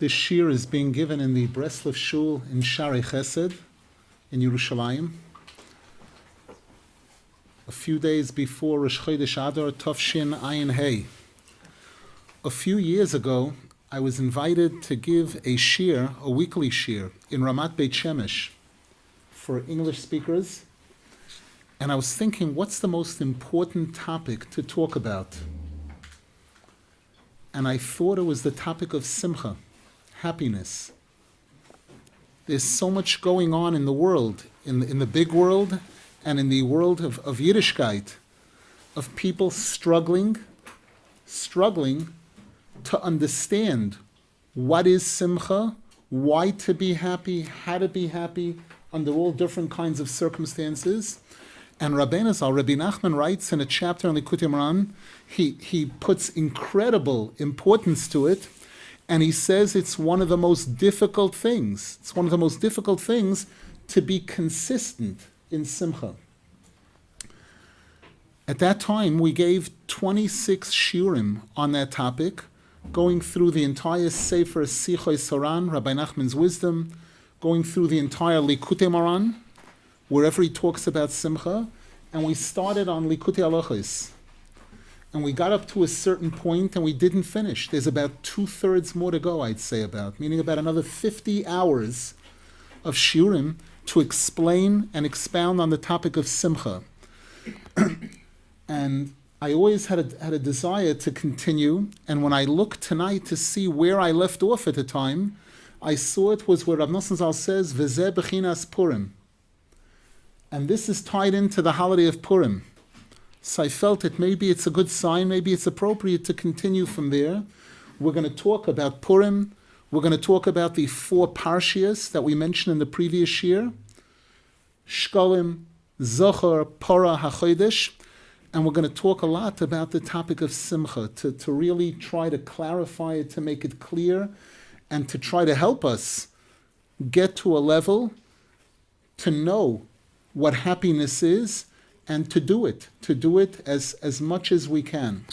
This shir is being given in the Breslov Shul in Shari Chesed in Yerushalayim, a few days before Rosh Chodesh Adar Tafshin Ayin Hey. A few years ago, I was invited to give a shir, a weekly shir, in Ramat Beit Shemesh for English speakers, and I was thinking, what's the most important topic to talk about? And I thought it was the topic of simcha, happiness. There's so much going on in the world, in the big world, and in the world of Yiddishkeit, of people struggling to understand what is simcha, why to be happy, how to be happy under all different kinds of circumstances. And Rabbeinu Zal, Rabbi Nachman writes in a chapter on Likutei Moharan, he puts incredible importance to it, and he says it's one of the most difficult things. It's one of the most difficult things to be consistent in simcha. At that time, we gave 26 shiurim on that topic, going through the entire Sefer Sichos Soran, Rabbi Nachman's wisdom, going through the entire Likutei Moharan, wherever he talks about simcha, and we started on Likutei Halachos. And we got up to a certain point and we didn't finish. There's about 2/3 more to go, I'd say meaning about another 50 hours of shiurim to explain and expound on the topic of simcha. And I always had a desire to continue, and when I looked tonight to see where I left off at the time, I saw it was where Rav Nosson Zal says, V'zeh b'chinas Purim. And this is tied into the holiday of Purim. So I felt that maybe it's a good sign, maybe it's appropriate to continue from there. We're going to talk about Purim. We're going to talk about the 4 parshias that we mentioned in the previous year. Shkolim, Zohar, Parah, HaChodesh. And we're going to talk a lot about the topic of simcha, to really try to clarify it, to make it clear, and to try to help us get to a level to know what happiness is, and to do it as much as we can.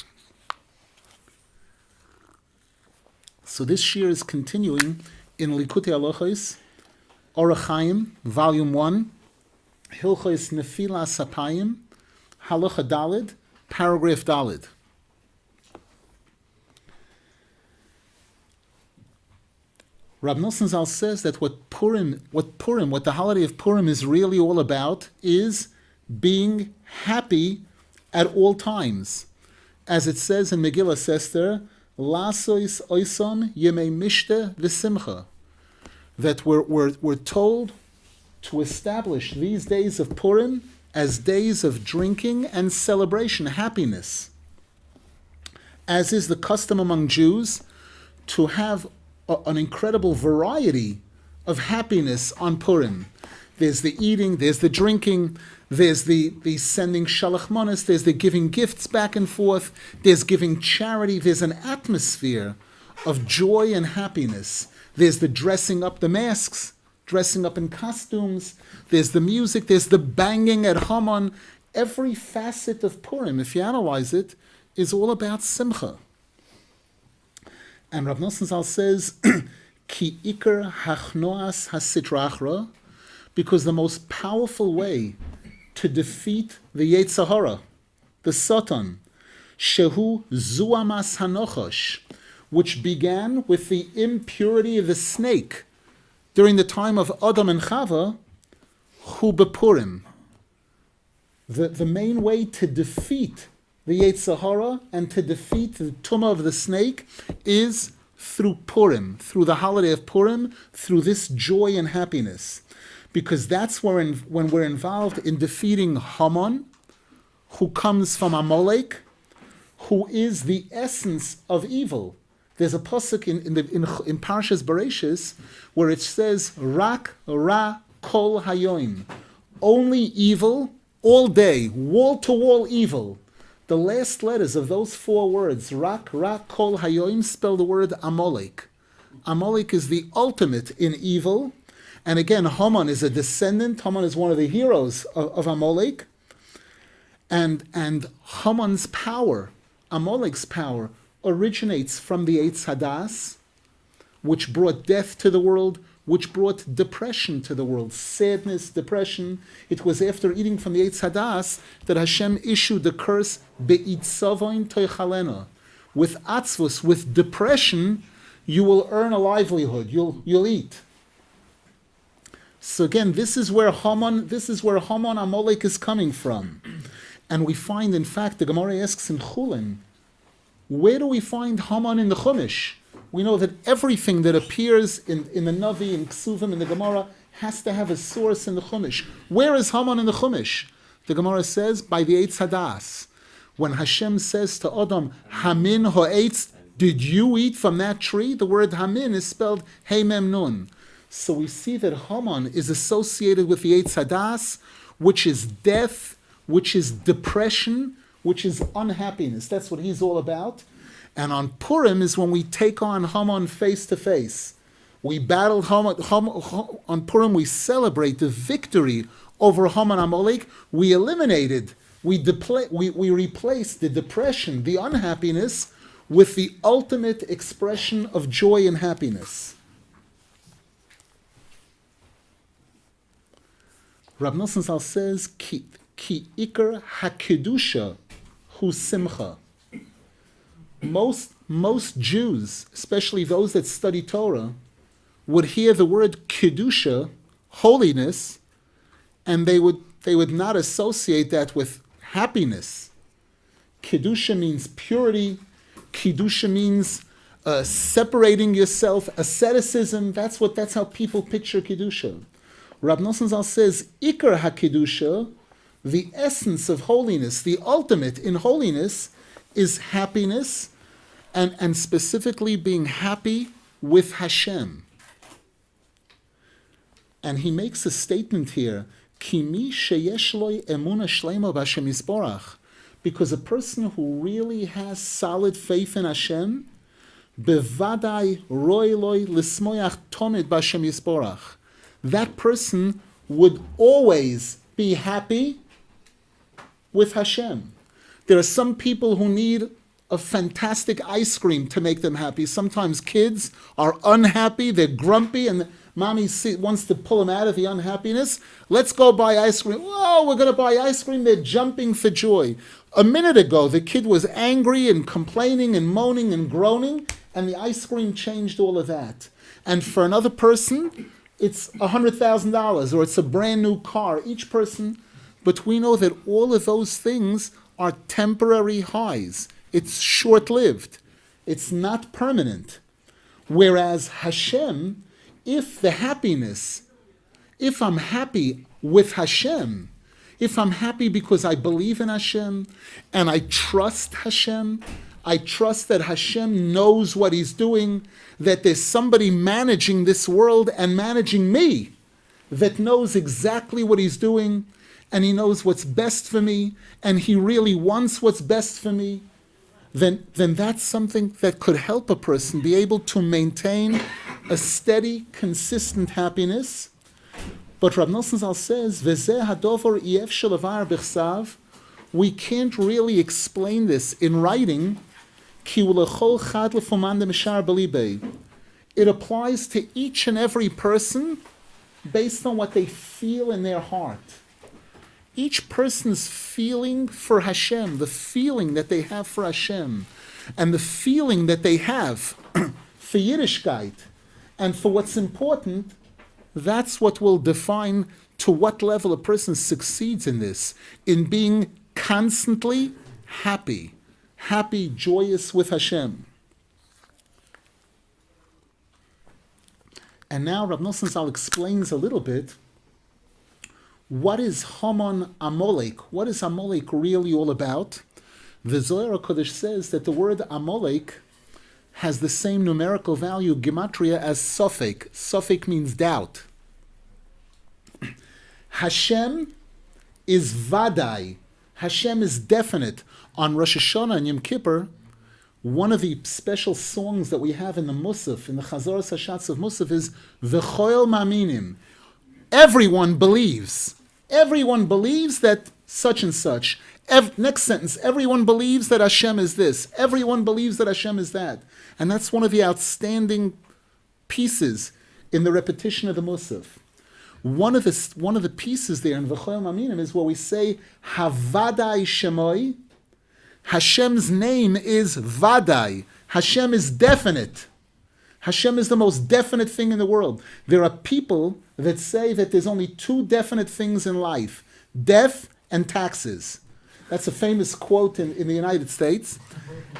So this shir is continuing in Likutei Halachos, Orach Chaim, Volume 1, Hilchos Nefilas Apayim, Halacha Daled, Paragraph Daled. Rab Nosson Zal says that what the holiday of Purim is really all about is being happy at all times. As it says in Megillah Esther, Lasois oisam yemei mishte v'simcha, that we're told to establish these days of Purim as days of drinking and celebration, happiness. As is the custom among Jews, to have an incredible variety of happiness on Purim. There's the eating, there's the drinking, there's the sending shalach manos, there's the giving gifts back and forth, there's giving charity, there's an atmosphere of joy and happiness. There's the dressing up the masks, dressing up in costumes, there's the music, there's the banging at Haman. Every facet of Purim, if you analyze it, is all about simcha. And Rav Nosson Zal says, Ki ikar hachnoas hasitra achra, because the most powerful way to defeat the Yetzer Hara, the Satan, shehu zuamas hanochosh, which began with the impurity of the snake during the time of Adam and Chava, hu bepurim. The main way to defeat the Yetzer Hara and to defeat the tumah of the snake is through Purim, through the holiday of Purim, through this joy and happiness. Because that's when we're involved in defeating Haman, who comes from Amalek, who is the essence of evil. There's a pasuk in Parshas Bereshis where it says, Rak ra kol hayoim, only evil all day, wall-to-wall evil. The last letters of those 4 words, Rak ra kol hayoim, spell the word Amalek. Amalek is the ultimate in evil. And again, Haman is a descendant. Haman is one of the heroes of Amalek. And Haman's power, Amalek's power, originates from the Eitz Hadas, which brought death to the world, which brought depression to the world, sadness, depression. It was after eating from the Eitz Hadas that Hashem issued the curse, Be'itzavoin toichalena. With atzvus, with depression, you will earn a livelihood, you'll eat. So again, this is where Haman Amalek is coming from. And we find, in fact, the Gemara asks in Chulin, where do we find Haman in the Chumash? We know that everything that appears in the Navi, in Ksuvim, in the Gemara, has to have a source in the Chumash. Where is Haman in the Chumash? The Gemara says, by the Eitz Hadas. When Hashem says to Adam, Hamin ha'etz, did you eat from that tree? The word Hamin is spelled Hey Mem Nun. So we see that Haman is associated with the Eitz Hadas, which is death, which is depression, which is unhappiness. That's what he's all about. And on Purim is when we take on Haman face to face. We battle Haman. On Purim we celebrate the victory over Haman Amalek. We eliminated, we replaced the depression, the unhappiness, with the ultimate expression of joy and happiness. Rab Nosson Zal says, Ki ikar hakedusha hu simcha. Most Jews, especially those that study Torah, would hear the word kedusha, holiness, and they would not associate that with happiness. Kedusha means purity. Kedusha means separating yourself, asceticism. That's how people picture kedusha. Rab Nosson Zal says, ikar hakedusha, the essence of holiness, the ultimate in holiness, is happiness, and specifically being happy with Hashem. And he makes a statement here, Kimi sheyesh loy emuna shleima b'Hashem yisborach, because a person who really has solid faith in Hashem, bevadai roy loy lismoyach tomid b'Hashem yisborach, that person would always be happy with Hashem. There are some people who need a fantastic ice cream to make them happy. Sometimes kids are unhappy, they're grumpy, and mommy wants to pull them out of the unhappiness. Let's go buy ice cream. Whoa, we're going to buy ice cream. They're jumping for joy. A minute ago, the kid was angry and complaining and moaning and groaning, and the ice cream changed all of that. And for another person, it's $100,000 or it's a brand new car. Each person, but we know that all of those things are temporary highs. It's short-lived. It's not permanent. Whereas Hashem, if I'm happy with Hashem, if I'm happy because I believe in Hashem and I trust Hashem, I trust that Hashem knows what He's doing, that there's somebody managing this world and managing me that knows exactly what He's doing, and He knows what's best for me, and He really wants what's best for me, then that's something that could help a person be able to maintain a steady, consistent happiness. But Rab Nosson Zal says, V'zeh hadover iyef shelavar b'chsav, we can't really explain this in writing, ki ulechol chad lefuman demishar belibei. It applies to each and every person based on what they feel in their heart. Each person's feeling for Hashem, the feeling that they have for Hashem, and the feeling that they have for Yiddishkeit, and for what's important, that's what will define to what level a person succeeds in this, in being constantly happy, joyous with Hashem. And now Rab Nosson Zal explains a little bit, what is Haman Amalek? What is Amalek really all about? The Zohar HaKodesh says that the word Amalek has the same numerical value, gematria, as Sofek. Sofek means doubt. Hashem is Vadai. Hashem is definite. On Rosh Hashanah and Yom Kippur, one of the special songs that we have in the Musaf, in the Chazoras Hashatz of Musaf, is V'choil Maminim. Everyone believes. Everyone believes that such and such. Next sentence, everyone believes that Hashem is this. Everyone believes that Hashem is that. And that's one of the outstanding pieces in the repetition of the Musaf. One of the pieces there in V'choel Maminim is where we say Havadai Shemoi. Hashem's name is Vadai. Hashem is definite. Hashem is the most definite thing in the world. There are people that say that there's only two definite things in life: death and taxes. That's a famous quote in the United States.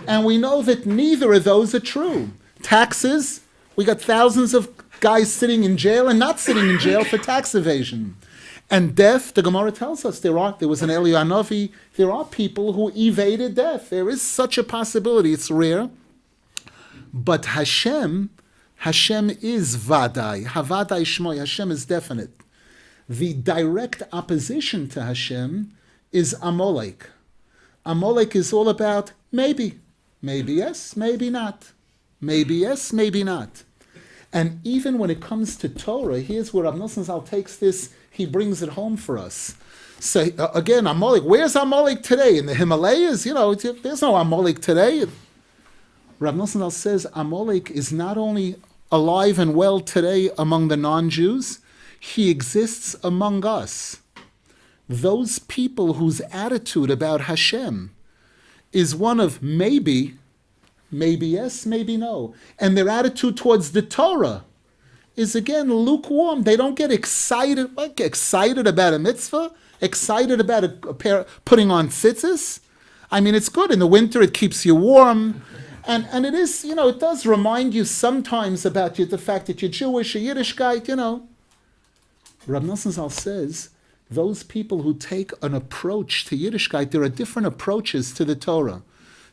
And we know that neither of those are true. Taxes, we got thousands of guys sitting in jail and not sitting in jail for tax evasion. And death, the Gemara tells us there was an Eliyahu Hanavi, there are people who evaded death. There is such a possibility. It's rare. But Hashem is Vadai. Havadai Shmoi. Hashem is definite. The direct opposition to Hashem is Amalek. Amalek is all about maybe. Maybe yes, maybe not. Maybe yes, maybe not. And even when it comes to Torah, here's where Rav Nosson Zal takes this, he brings it home for us. So again, Amalek, where's Amalek today? In the Himalayas? There's no Amalek today. Rav Nosson Zal says Amalek is not only alive and well today among the non-Jews, he exists among us. Those people whose attitude about Hashem is one of maybe yes, maybe no. And their attitude towards the Torah is again lukewarm. They don't get excited about a mitzvah, excited about a pair putting on tzitzis. I mean, it's good. In the winter, it keeps you warm. And it is, it does remind you sometimes about the fact that you're Jewish, a Yiddishkeit, Rav Nosson Zal says, those people who take an approach to Yiddishkeit, there are different approaches to the Torah,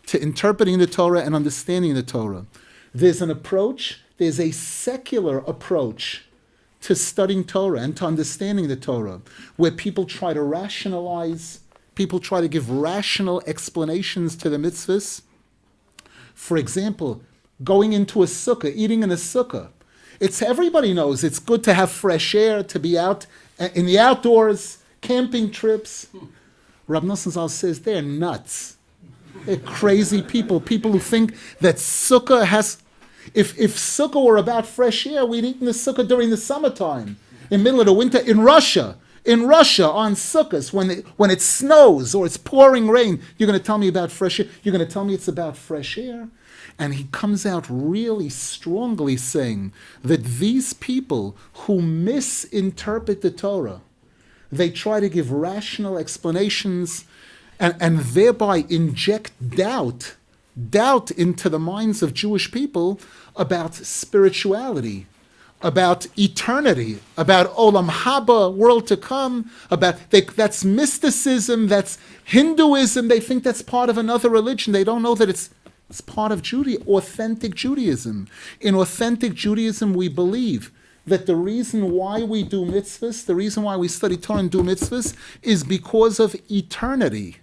to interpreting the Torah and understanding the Torah. There's a secular approach to studying Torah and to understanding the Torah, where people try to rationalize, people try to give rational explanations to the mitzvahs. For example, going into a sukkah, eating in a sukkah. Everybody knows it's good to have fresh air, to be out in the outdoors, camping trips. Rav Nosson Zal says they're nuts. They're crazy people who think that sukkah has... If sukkah were about fresh air, we'd eat in the sukkah during the summertime, in the middle of the winter, in Russia on sukkahs, when it snows or it's pouring rain, you're going to tell me about fresh air? You're going to tell me it's about fresh air? And he comes out really strongly saying that these people who misinterpret the Torah, they try to give rational explanations and thereby inject doubt into the minds of Jewish people about spirituality, about eternity, about Olam Haba, world to come, that's mysticism, that's Hinduism. They think that's part of another religion. They don't know that it's part of authentic Judaism. In authentic Judaism, we believe that the reason why we do mitzvahs, the reason why we study Torah and do mitzvahs, is because of eternity.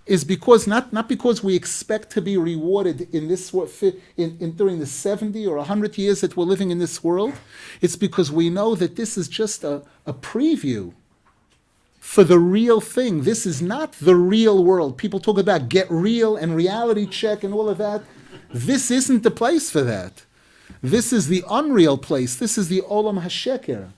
Is because not because we expect to be rewarded in this during the 70 or 100 years that we're living in this world. It's because we know that this is just a preview for the real thing. This is not the real world. People talk about get real and reality check and all of that. This isn't the place for that. This is the unreal place. This is the Olam HaSheker.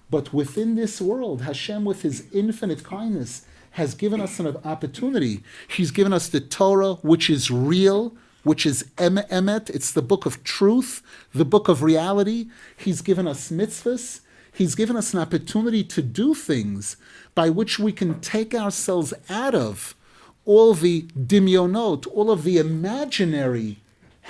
But within this world, Hashem, with His infinite kindness, has given us an opportunity. He's given us the Torah, which is real, which is emet. It's the book of truth, the book of reality. He's given us mitzvahs. He's given us an opportunity to do things by which we can take ourselves out of all the dimyonot, all of the imaginary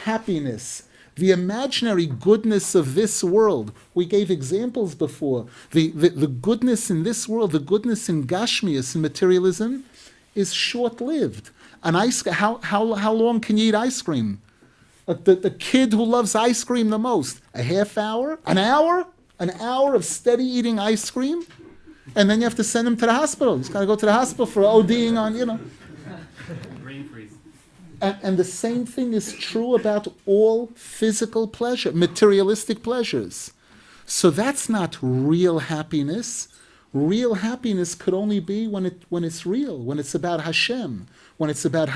happiness, the imaginary goodness of this world. We gave examples before. The goodness in this world, the goodness in Gashmias, in materialism, is short-lived. How long can you eat ice cream? The kid who loves ice cream the most, a half hour? An hour? An hour of steady eating ice cream? And then you have to send him to the hospital. He's got to go to the hospital for ODing on, Brain freeze. And the same thing is true about all physical pleasure, materialistic pleasures. So that's not real happiness. Real happiness could only be when it's real, when it's about Hashem, when it's about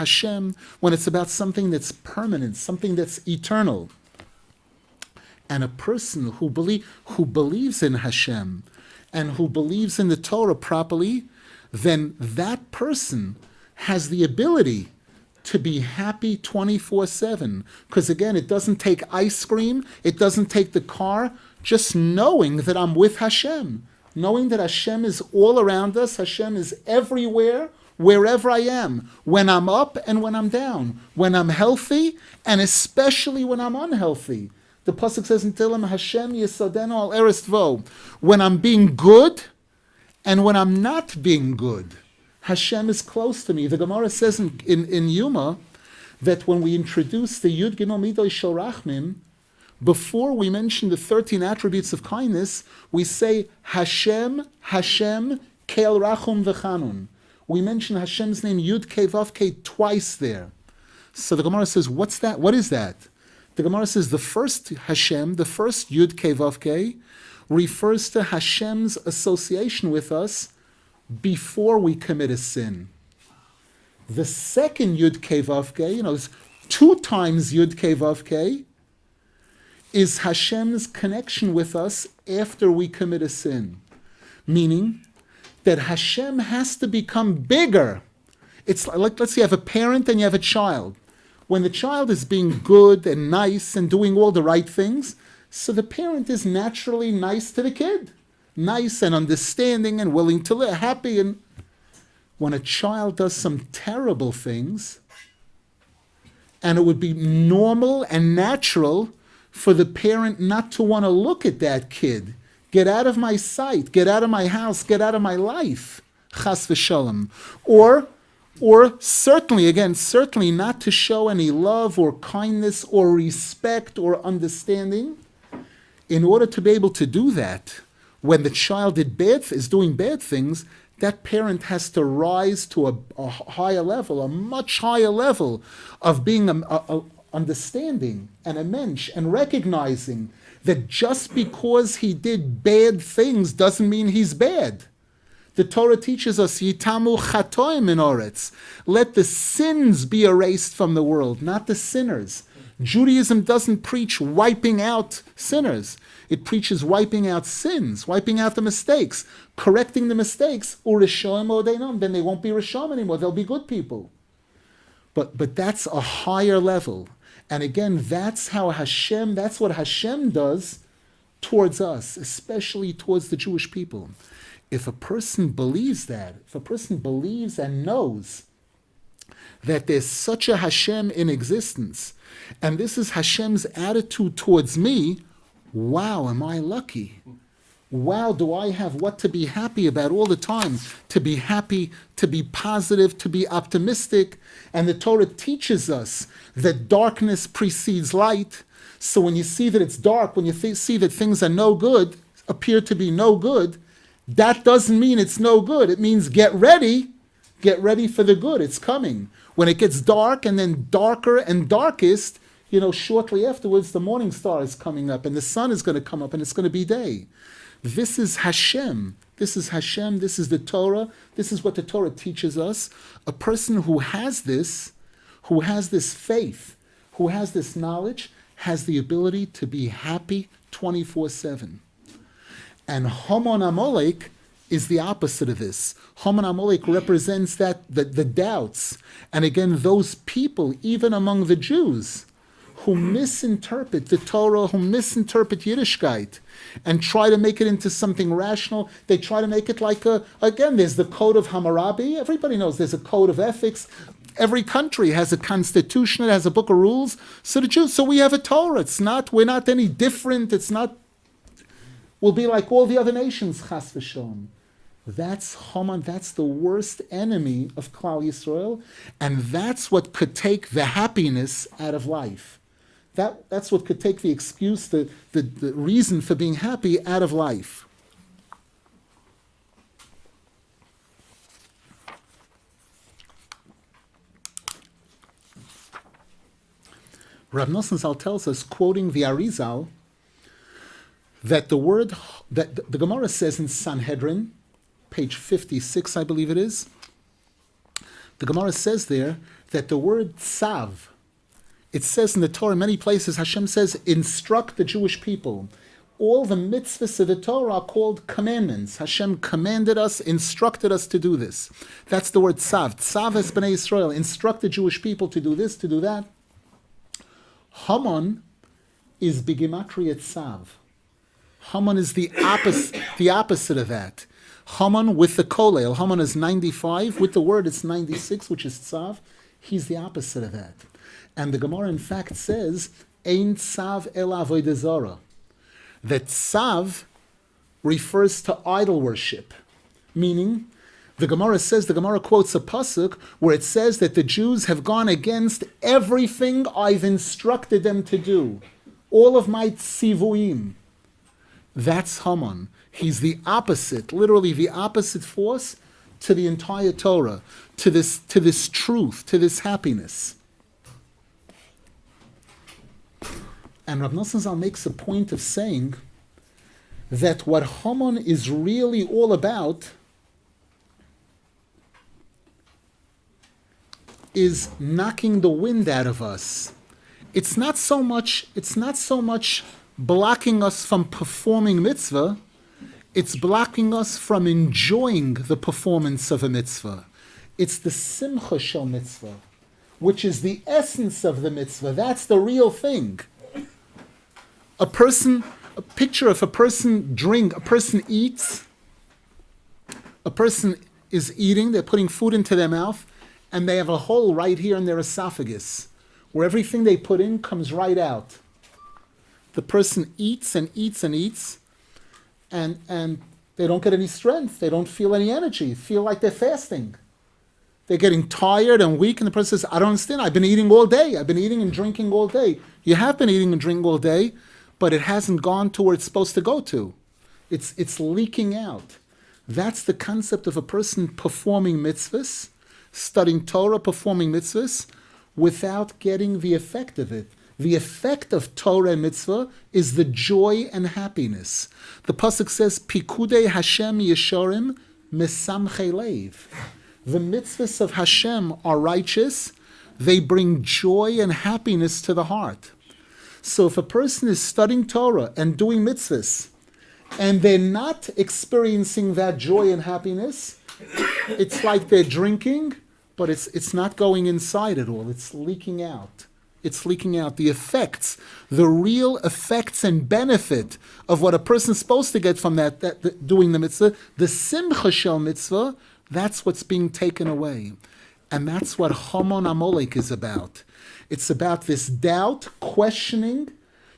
something that's permanent, something that's eternal. And a person who believes in Hashem and who believes in the Torah properly, then that person has the ability to be happy 24/7. Because again, it doesn't take ice cream, it doesn't take the car, just knowing that I'm with Hashem. Knowing that Hashem is all around us, Hashem is everywhere, wherever I am, when I'm up and when I'm down, when I'm healthy and especially when I'm unhealthy. The pasuk says in Tehillim, Hashem Yesodenu al Eretz Vo. When I'm being good and when I'm not being good, Hashem is close to me. The Gemara says in Yuma that when we introduce the Yud Gimel Midoi Shel Rachmim, before we mention the 13 attributes of kindness, we say Hashem, Hashem, Keil Rachum V'Chanun. We mention Hashem's name Yud Kei Vav Kei twice there. So the Gemara says, what's that? What is that? The Gemara says the first Hashem, the first Yud Kei Vav Kei, refers to Hashem's association with us before we commit a sin. The second Yud Kei Vav Kei, it's 2 times Yud Kei Vav Kei, is Hashem's connection with us after we commit a sin. Meaning that Hashem has to become bigger. It's like, let's say you have a parent and you have a child. When the child is being good and nice and doing all the right things, so the parent is naturally nice to the kid. Nice and understanding and willing to live, happy. And when a child does some terrible things, and it would be normal and natural for the parent not to want to look at that kid. Get out of my sight, get out of my house, get out of my life. Chas v'shalom. Or certainly not to show any love or kindness or respect or understanding. In order to be able to do that, when the child is doing bad things, that parent has to rise to a higher level, a much higher level of being understanding and a mensch and recognizing that just because he did bad things doesn't mean he's bad. The Torah teaches us, Yitamu chatoim in oretz. Let the sins be erased from the world, not the sinners. Judaism doesn't preach wiping out sinners. It preaches wiping out sins, wiping out the mistakes, correcting the mistakes, or rishoim odeinom. Then they won't be rishom anymore. They'll be good people. But that's a higher level. And again, that's what Hashem does towards us, especially towards the Jewish people. If a person believes that, if a person believes and knows that there's such a Hashem in existence, and this is Hashem's attitude towards me, wow, am I lucky? Wow, do I have what to be happy about all the time? To be happy, to be positive, to be optimistic. And the Torah teaches us that darkness precedes light. So when you see that it's dark, when you see that things are no good, appear to be no good, that doesn't mean it's no good. It means get ready for the good. It's coming. When it gets dark and then darker and darkest, shortly afterwards, the morning star is coming up and the sun is going to come up and it's going to be day. This is Hashem. This is Hashem. This is the Torah. This is what the Torah teaches us. A person who has this faith, who has this knowledge, has the ability to be happy 24/7. And Homon Amalek is the opposite of this. Homon Amalek represents the doubts. And again, those people, even among the Jews, who misinterpret the Torah, who misinterpret Yiddishkeit, and try to make it into something rational. They try to make it like there's the code of Hammurabi. Everybody knows there's a code of ethics. Every country has a constitution, it has a book of rules. So we have a Torah. We're not any different. We'll be like all the other nations, chas v'shalom. That's Haman, that's the worst enemy of Klal Yisrael, and that's what could take the happiness out of life. That's what could take the excuse, the reason for being happy out of life. Rav Nosson Zal tells us, quoting the Arizal, that the Gemara says in Sanhedrin, page 56, I believe it is, the Gemara says there that the word tzav, It says in the Torah, in many places, Hashem says, instruct the Jewish people. All the mitzvahs of the Torah are called commandments. Hashem commanded us, instructed us to do this. That's the word tzav. Tzav es b'nei Israel. Instruct the Jewish people to do this, to do that. Haman is bigimatria tzav. Haman is the opposite of that. Haman with the kolel. Haman is 95. With the word, it's 96, which is tzav. He's the opposite of that. And the Gemara, in fact, says, Ein tzav el avodah zarah. That tzav refers to idol worship. Meaning, the Gemara quotes a pasuk where it says that the Jews have gone against everything I've instructed them to do. All of my tzivuim. That's Haman. He's the opposite, literally the opposite force to the entire Torah, to this truth, to this happiness. And Rav Nosson Zal makes a point of saying that what Haman is really all about is knocking the wind out of us. It's not so much blocking us from performing mitzvah, it's blocking us from enjoying the performance of a mitzvah. It's the simcha shel mitzvah, which is the essence of the mitzvah. That's the real thing. A picture of a person eats, a person is eating, they're putting food into their mouth, and they have a hole right here in their esophagus, where everything they put in comes right out. The person eats and eats and eats, and they don't get any strength, they don't feel any energy, feel like they're fasting. They're getting tired and weak, and the person says, I don't understand, I've been eating all day, I've been eating and drinking all day. You have been eating and drinking all day, but it hasn't gone to where it's supposed to go to. It's leaking out. That's the concept of a person performing mitzvahs, studying Torah, performing mitzvahs, without getting the effect of it. The effect of Torah and mitzvah is the joy and happiness. The pasuk says, Pikudei Hashem Yeshorim Mesamchei Leiv. The mitzvahs of Hashem are righteous. They bring joy and happiness to the heart. So if a person is studying Torah and doing mitzvahs, and they're not experiencing that joy and happiness, it's like they're drinking, but it's not going inside at all. It's leaking out. It's leaking out. The effects, the real effects and benefit of what a person's supposed to get from that doing the mitzvah, the simcha shel mitzvah, that's what's being taken away. And that's what Haman Amalek is about. It's about this doubt, questioning,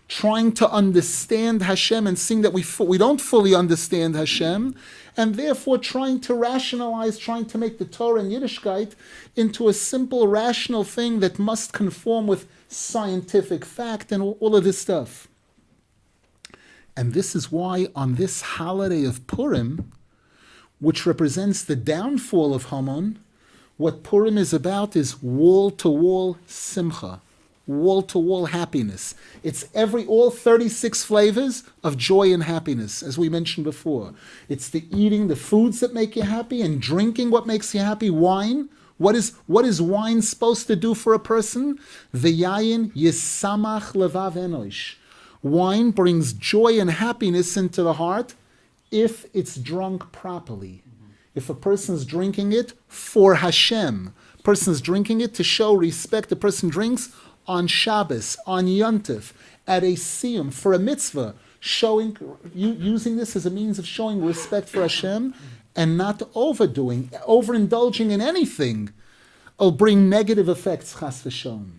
trying to understand Hashem and seeing that we don't fully understand Hashem, and therefore trying to rationalize, trying to make the Torah and Yiddishkeit into a simple, rational thing that must conform with scientific fact and all of this stuff. And this is why on this holiday of Purim, which represents the downfall of Haman, what Purim is about is wall-to-wall simcha, wall-to-wall happiness. It's all 36 flavors of joy and happiness, as we mentioned before. It's the eating, the foods that make you happy, and drinking what makes you happy, wine. What is wine supposed to do for a person? V'yayin yisamach levav enosh. Wine brings joy and happiness into the heart if it's drunk properly. If a person's drinking it for Hashem, a person's drinking it to show respect, the person drinks on Shabbos, on Yontif, at a siyum, for a mitzvah, using this as a means of showing respect for Hashem and not overindulging in anything, will bring negative effects, chas v'shalom.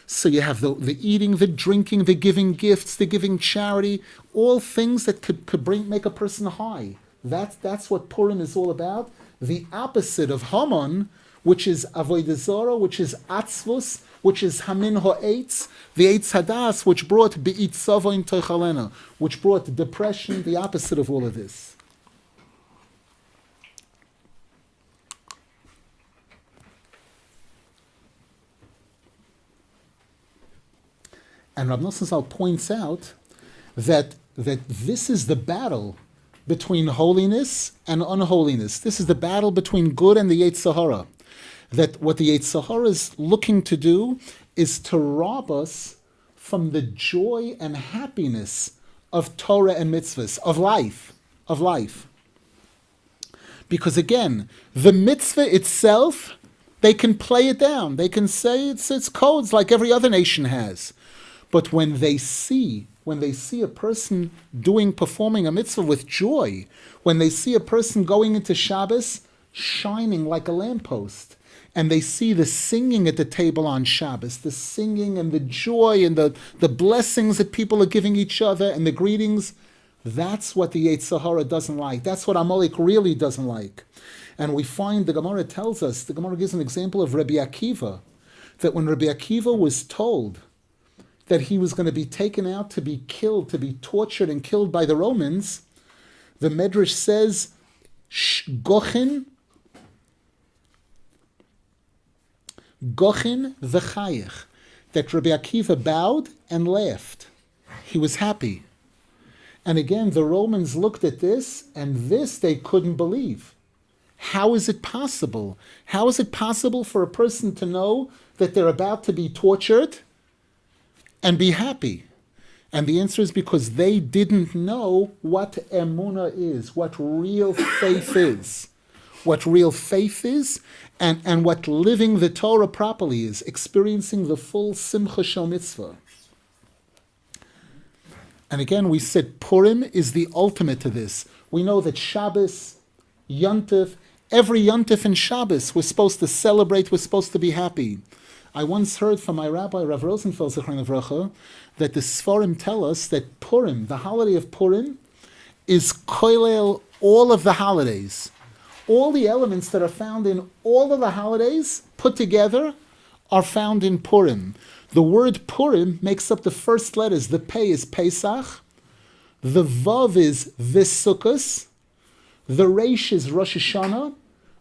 So you have the eating, the drinking, the giving gifts, the giving charity, all things that could make a person high. That's what Purim is all about. The opposite of Haman, which is avodah zarah, which is atzvus, which is hamin ha'etz, the eitz hadas, which brought be'it savoin toichalena, which brought depression, the opposite of all of this. And Rav Nosson Zal points out that this is the battle between holiness and unholiness. This is the battle between good and the Yetzer Hara. That what the Yetzer Hara is looking to do is to rob us from the joy and happiness of Torah and mitzvahs, of life, of life. Because again, the mitzvah itself, they can play it down. They can say it's codes like every other nation has. But when they see a person performing a mitzvah with joy, when they see a person going into Shabbos shining like a lamppost, and they see the singing at the table on Shabbos, the singing and the joy and the blessings that people are giving each other and the greetings, that's what the Yetzer Hara doesn't like. That's what Amalek really doesn't like. And we find the Gemara tells us, the Gemara gives an example of Rabbi Akiva, that when Rabbi Akiva was told that he was going to be taken out to be killed, to be tortured and killed by the Romans, the Medrash says, Gochin v'chayich, that Rabbi Akiva bowed and laughed. He was happy. And again, the Romans looked at this, and this they couldn't believe. How is it possible? How is it possible for a person to know that they're about to be tortured and be happy? And the answer is because they didn't know what emunah is, what real faith is. What real faith is, and what living the Torah properly is, experiencing the full simcha shel mitzvah. And again, we said Purim is the ultimate to this. We know that Shabbos, Yontif, every Yontif and Shabbos, we're supposed to celebrate, we're supposed to be happy. I once heard from my rabbi, Rav Rosenfeld, Zechron Livracha, that the Sforim tell us that Purim, the holiday of Purim, is koilel all of the holidays. All the elements that are found in all of the holidays put together are found in Purim. The word Purim makes up the first letters. The Pei is Pesach, the Vav is V'Sukkos, the Reish is Rosh Hashanah,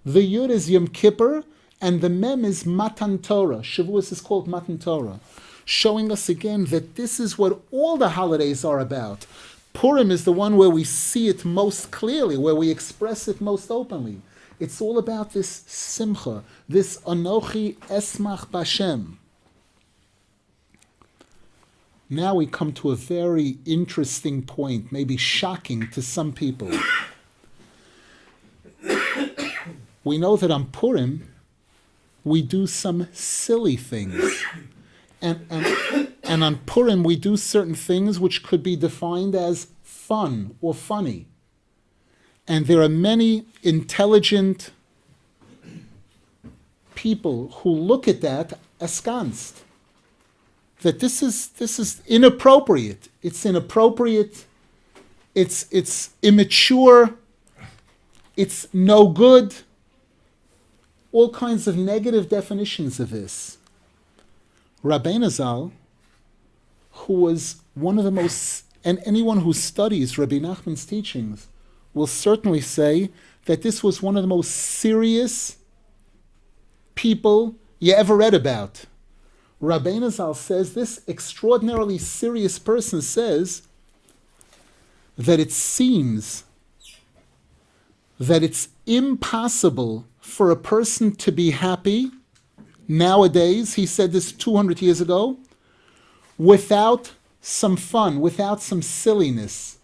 the Yud is Yom Kippur, and the Mem is Matan Torah. Shavuos is called Matan Torah, showing us again that this is what all the holidays are about. Purim is the one where we see it most clearly, where we express it most openly. It's all about this simcha, this anochi esmach b'Hashem. Now we come to a very interesting point, maybe shocking to some people. We know that on Purim, we do some silly things. And on Purim, we do certain things which could be defined as fun or funny. And there are many intelligent people who look at that askance. That this is inappropriate. It's inappropriate. It's immature. It's no good. All kinds of negative definitions of this. Rabbeinu Zal, who was one of the most, and anyone who studies Rabbi Nachman's teachings will certainly say that this was one of the most serious people you ever read about. Rabbeinu Zal says, this extraordinarily serious person says that it seems that it's impossible for a person to be happy nowadays, he said this 200 years ago, without some fun, without some silliness.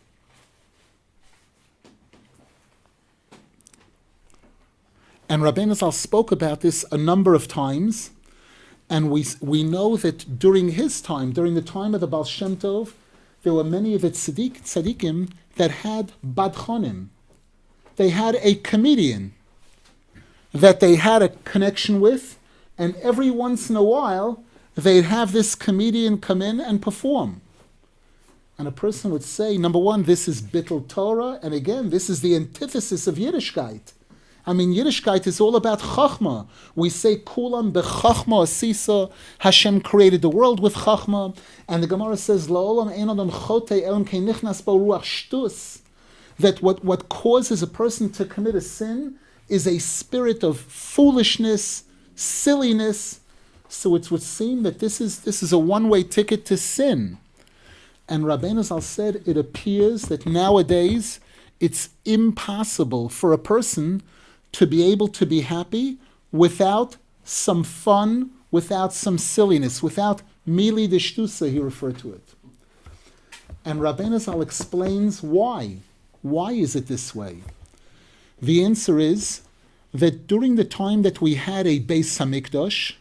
And Rabbeinu Zal spoke about this a number of times, and we know that during his time, during the time of the Baal Shem Tov, there were many of the tzaddikim that had badchonim. They had a comedian that they had a connection with, and every once in a while, they'd have this comedian come in and perform. And a person would say, number one, this is Bittul Torah, and again, this is the antithesis of Yiddishkeit. I mean, Yiddishkeit is all about Chachma. We say, Kulam bechachma asisa, Hashem created the world with Chachma, and the Gemara says, La'olam ein adam chote elam kei nichnas bo ruach shtus, that what causes a person to commit a sin is a spirit of foolishness, silliness. So it would seem that this is a one-way ticket to sin. And Rabbeinu Zal said it appears that nowadays it's impossible for a person to be able to be happy without some fun without some silliness, without mili deshtusa, he referred to it. And Rabbeinu Zal explains why. Why is it this way? The answer is that during the time that we had a Beis Hamikdash,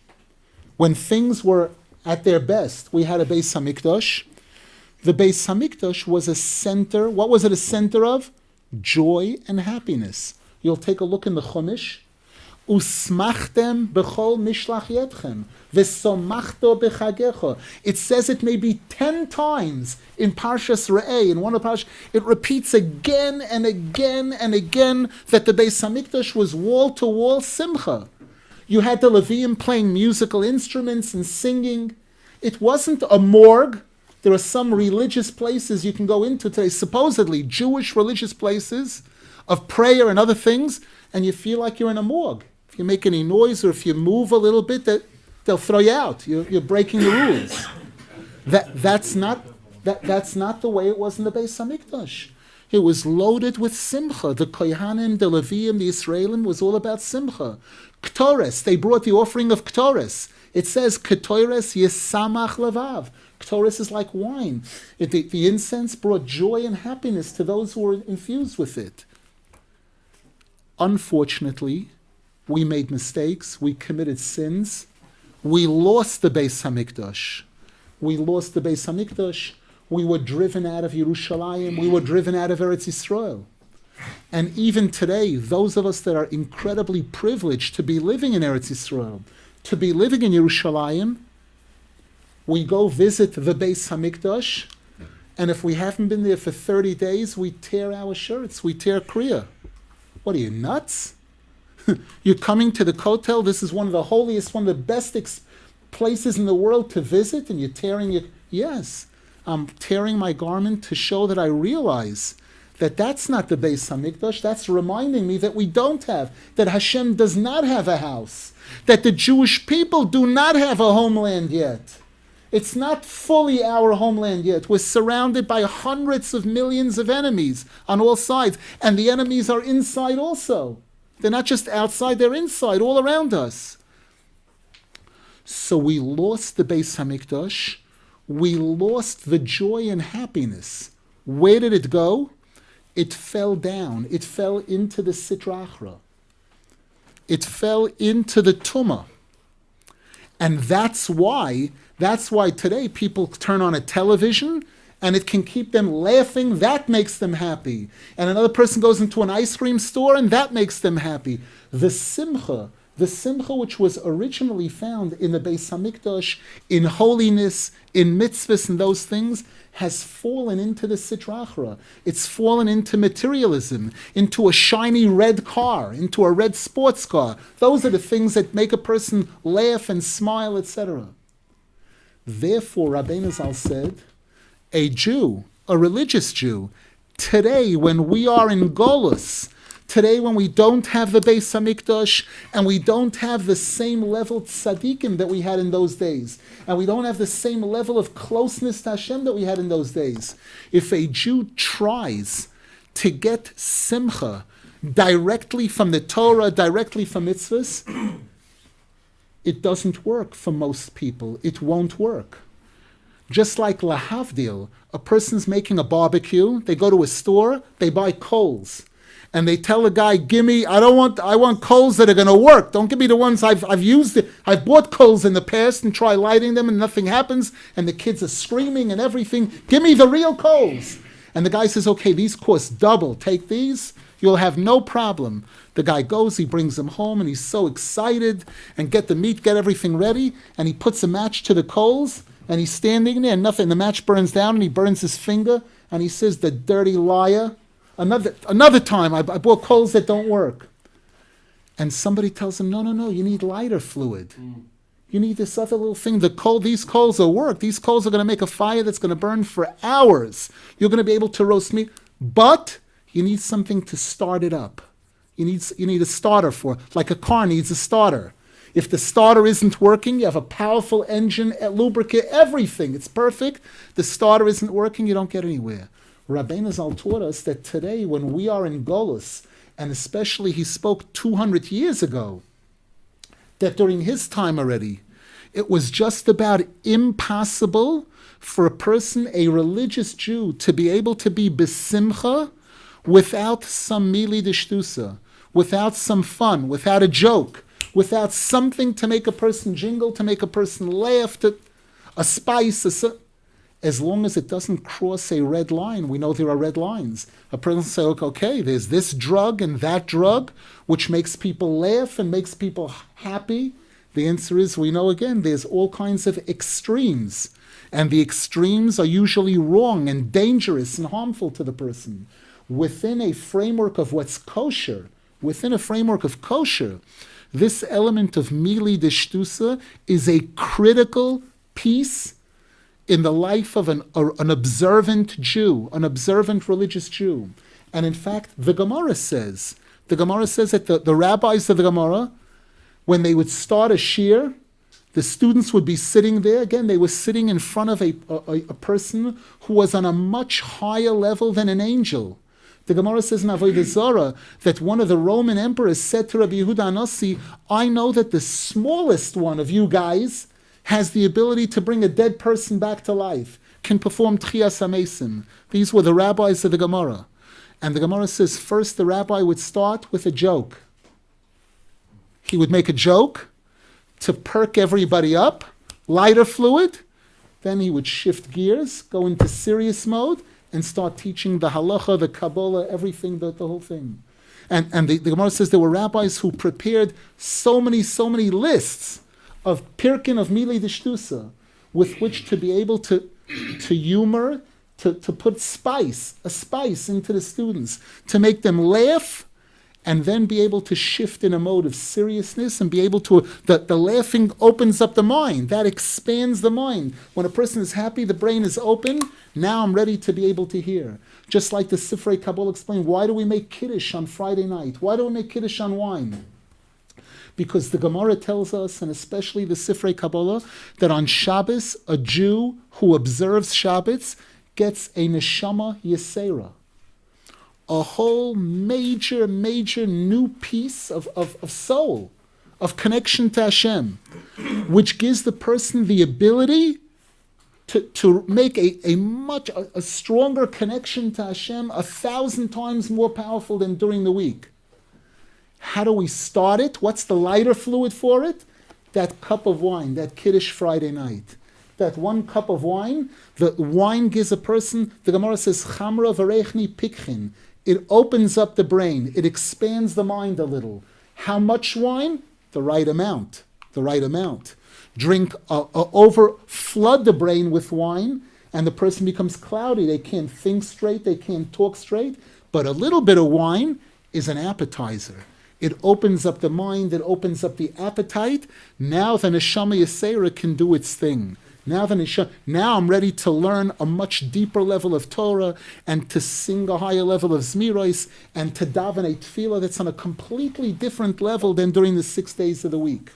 when things were at their best, we had a Beis Hamikdash. The Beis Hamikdash was a center. What was it a center of? Joy and happiness. You'll take a look in the Chumash. Usmachtem bechol mishlach yedchem v'somachto bechagecha. It says it maybe 10 times in Parshas Re'eh, in one of the Parshas. It repeats again and again and again that the Beis Hamikdash was wall-to-wall simcha. You had the Leviim playing musical instruments and singing. It wasn't a morgue. There are some religious places you can go into today, supposedly Jewish religious places of prayer and other things, and you feel like you're in a morgue. If you make any noise or if you move a little bit, they'll throw you out. You're breaking the rules. That's not the way it was in the Beis Hamikdash. It was loaded with simcha. The Kohanim, the Leviim, the Israelim was all about simcha. Ktores, they brought the offering of Ktores. It says, Ktores yesamach levav. Ktores is like wine. The incense brought joy and happiness to those who were infused with it. Unfortunately, we made mistakes. We committed sins. We lost the Beis Hamikdash. We lost the Beis Hamikdash. We were driven out of Yerushalayim. We were driven out of Eretz Yisrael. And even today, those of us that are incredibly privileged to be living in Eretz Yisrael, to be living in Yerushalayim, we go visit the Beis Hamikdash, and if we haven't been there for 30 days, we tear our shirts, we tear kriya. What are you, nuts? You're coming to the Kotel, this is one of the holiest, one of the best places in the world to visit, and you're tearing your... Yes, I'm tearing my garment to show that I realize that that's not the Beis Hamikdash. That's reminding me that we don't have, that Hashem does not have a house, that the Jewish people do not have a homeland yet. It's not fully our homeland yet. We're surrounded by hundreds of millions of enemies on all sides, and the enemies are inside also. They're not just outside, they're inside, all around us. So we lost the Beis Hamikdash. We lost the joy and happiness. Where did it go? It fell down. It fell into the Sitra Achra. It fell into the Tumah. And that's why today people turn on a television and it can keep them laughing. That makes them happy. And another person goes into an ice cream store and that makes them happy. The simcha which was originally found in the Beis Hamikdash, in holiness, in mitzvahs and those things, has fallen into the Sitra Achra. It's fallen into materialism, into a shiny red car, into a red sports car. Those are the things that make a person laugh and smile, etc. Therefore, Rabbeinu Zal said, a Jew, a religious Jew, today when we are in Golus, today when we don't have the Beis Hamikdash and we don't have the same level tzaddikim that we had in those days, and we don't have the same level of closeness to Hashem that we had in those days, if a Jew tries to get simcha directly from the Torah, directly from mitzvahs, it doesn't work for most people. It won't work. Just like lahavdil, a person's making a barbecue, they go to a store, they buy coals. And they tell the guy, I want coals that are going to work. Don't give me the ones I've used. I've bought coals in the past and try lighting them and nothing happens. And the kids are screaming and everything. Give me the real coals. And the guy says, okay, these cost double. Take these. You'll have no problem. The guy goes, he brings them home, and he's so excited, and get the meat, get everything ready, and he puts a match to the coals, and he's standing there, and nothing. The match burns down, and he burns his finger, and he says, the dirty liar. Another time, I bought coals that don't work. And somebody tells him, no, you need lighter fluid. You need this other little thing. These coals will work. These coals are going to make a fire that's going to burn for hours. You're going to be able to roast meat. But you need something to start it up. You need a starter like a car needs a starter. If the starter isn't working, you have a powerful engine, a lubricant, everything. It's perfect. The starter isn't working, you don't get anywhere. Rabbeinu Zal taught us that today, when we are in Golus, and especially he spoke 200 years ago, that during his time already, It was just about impossible for a person, a religious Jew, to be able to be besimcha without some mili d'shtusa, without some fun, without a joke, without something to make a person jingle, to make a person laugh, a spice, as long as it doesn't cross a red line. We know there are red lines. A person say, okay, there's this drug and that drug, which makes people laugh and makes people happy. The answer is, we know again, there's all kinds of extremes. And the extremes are usually wrong and dangerous and harmful to the person. Within a framework of what's kosher, this element of mili d'shtusa is a critical piece in the life of an observant Jew, an observant religious Jew. And in fact, the Gemara says that the rabbis of the Gemara, when they would start a shir, the students would be sitting there. Again, they were sitting in front of a person who was on a much higher level than an angel. The Gemara says in Avodah Zarah that one of the Roman emperors said to Rabbi Yehuda Anasi, I know that the smallest one of you guys has the ability to bring a dead person back to life, can perform Tchias HaMesim. These were the rabbis of the Gemara. And the Gemara says first the rabbi would start with a joke. He would make a joke to perk everybody up, lighter fluid. Then he would shift gears, go into serious mode, and start teaching the halacha, the Kabbalah, everything, the whole thing. And the Gemara says there were rabbis who prepared so many lists of pirkin, of mili d'shtusa, with which to be able to humor, to put a spice into the students, to make them laugh, and then be able to shift in a mode of seriousness and be able to, the laughing opens up the mind. That expands the mind. When a person is happy, the brain is open. Now I'm ready to be able to hear. Just like the Sifrei Kabbalah explained, why do we make Kiddush on Friday night? Why do we make Kiddush on wine? Because the Gemara tells us, and especially the Sifrei Kabbalah, that on Shabbos, a Jew who observes Shabbos gets a neshama yesera, a whole major new piece of soul, of connection to Hashem, which gives the person the ability to make a stronger connection to Hashem, 1,000 times more powerful than during the week. How do we start it? What's the lighter fluid for it? That cup of wine, that Kiddush Friday night. That one cup of wine, the wine gives a person, the Gemara says, Chamra v'rechni pikchin. It opens up the brain. It expands the mind a little. How much wine? The right amount. Drink, flood the brain with wine, and the person becomes cloudy. They can't think straight. They can't talk straight. But a little bit of wine is an appetizer. It opens up the mind. It opens up the appetite. Now the neshama yesera can do its thing. Now I'm ready to learn a much deeper level of Torah and to sing a higher level of Zmiros and to daven a tefillah that's on a completely different level than during the 6 days of the week.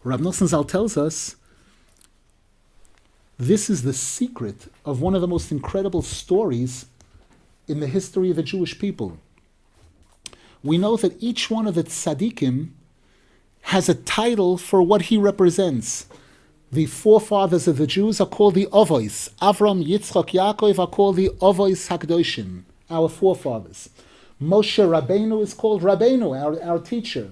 Rav Nosson Zal tells us this is the secret of one of the most incredible stories in the history of the Jewish people. We know that each one of the tzaddikim has a title for what he represents. The forefathers of the Jews are called the Avos. Avram, Yitzchak, Yaakov are called the Avos HaKadoshim, our forefathers. Moshe Rabbeinu is called Rabbeinu, our teacher.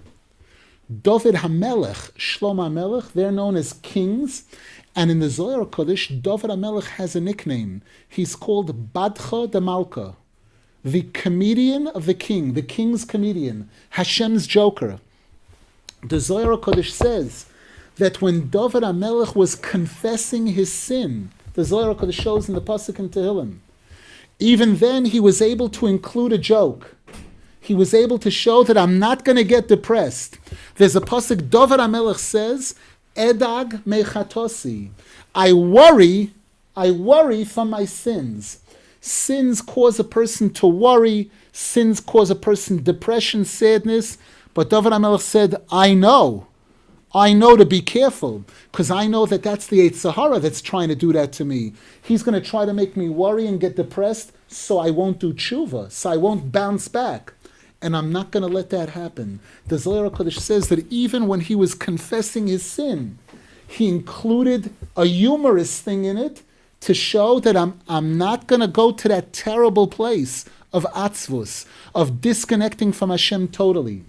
David HaMelech, Shlomo HaMelech, they're known as kings. And in the Zohar Kodesh, David HaMelech has a nickname. He's called Badcha de Malka, the comedian of the king, the king's comedian, Hashem's joker. The Zohar Kodesh says that when David HaMelech was confessing his sin, the Zohar Kodesh shows in the Pasuk in Tehillim, even then he was able to include a joke. He was able to show that I'm not going to get depressed. There's a Pasuk, David HaMelech says, Edag mechatosi. I worry from my sins. Sins cause a person to worry. Sins cause a person depression, sadness. But David HaMelech said, I know to be careful, because I know that that's the Yetzer Hara that's trying to do that to me. He's going to try to make me worry and get depressed, so I won't do tshuva, so I won't bounce back. and I'm not going to let that happen. The Zohar HaKadosh says that even when he was confessing his sin, he included a humorous thing in it to show that I'm not going to go to that terrible place of atzvus, of disconnecting from Hashem totally.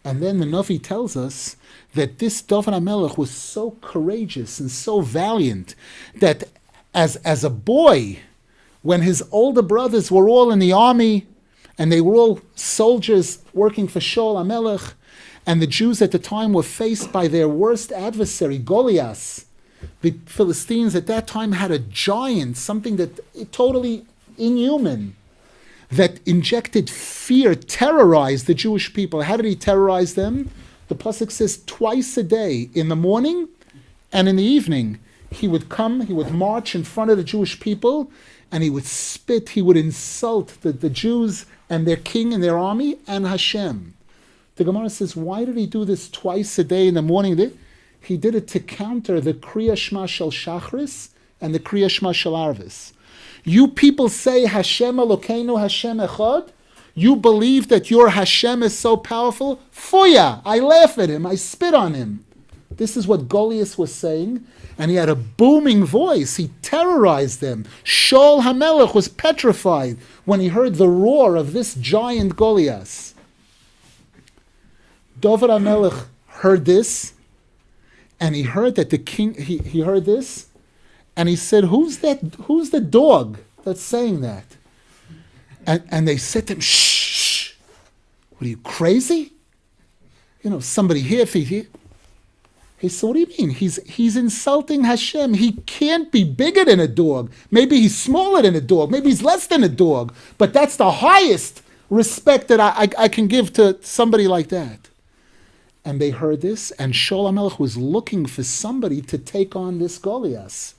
And then the Navi tells us that this David HaMelech was so courageous and so valiant that as a boy, when his older brothers were all in the army and they were all soldiers working for Shul HaMelech, and the Jews at the time were faced by their worst adversary, Goliath. The Philistines at that time had a giant, something that totally inhuman, that injected fear, terrorized the Jewish people. How did he terrorize them? The pasuk says twice a day, in the morning and in the evening, he would come, he would march in front of the Jewish people, and he would spit, he would insult the Jews and their king and their army and Hashem. The Gemara says, why did he do this twice a day in the morning? He did it to counter the Kriya Shema Shel Shachris and the Kriya Shema Shel Arvis. You people say Hashem Elokeinu Hashem Echad. You believe that your Hashem is so powerful. Fuya! I laugh at him. I spit on him. This is what Goliath was saying. And he had a booming voice. He terrorized them. Shul HaMelech was petrified when he heard the roar of this giant Goliath. David HaMelech heard this, and he heard that the king, he heard this, and he said, who's the dog that's saying that? And they said to him, shh, what are you, crazy? Somebody here, he said, what do you mean? He's insulting Hashem. He can't be bigger than a dog. Maybe he's smaller than a dog. Maybe he's less than a dog. But that's the highest respect that I can give to somebody like that. And they heard this, and Shul HaMelech was looking for somebody to take on this Goliath.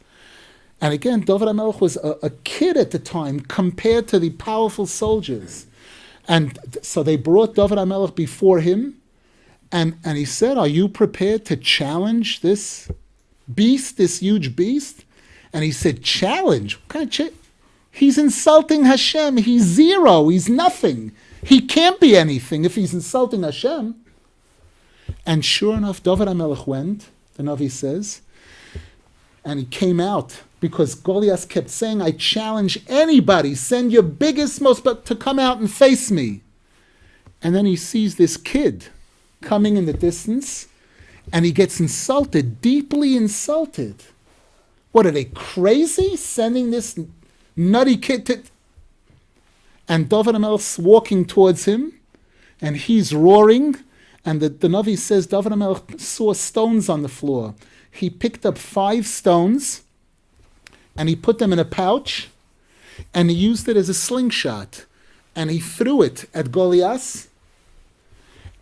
And again, David HaMelech was a kid at the time compared to the powerful soldiers. And so they brought David HaMelech before him, and he said, are you prepared to challenge this beast, this huge beast? And he said, challenge? What kind of He's insulting Hashem. He's zero. He's nothing. He can't be anything if he's insulting Hashem. And sure enough, David HaMelech went, the Navi says, and he came out because Goliath kept saying, I challenge anybody, send your biggest, most, but to come out and face me. And then he sees this kid coming in the distance, and he gets insulted, deeply insulted. What, are they crazy, sending this nutty kid to... And David HaMelech's walking towards him, and he's roaring, and the Navi says David HaMelech saw stones on the floor. He picked up 5 stones, and he put them in a pouch, and he used it as a slingshot, and he threw it at Goliath.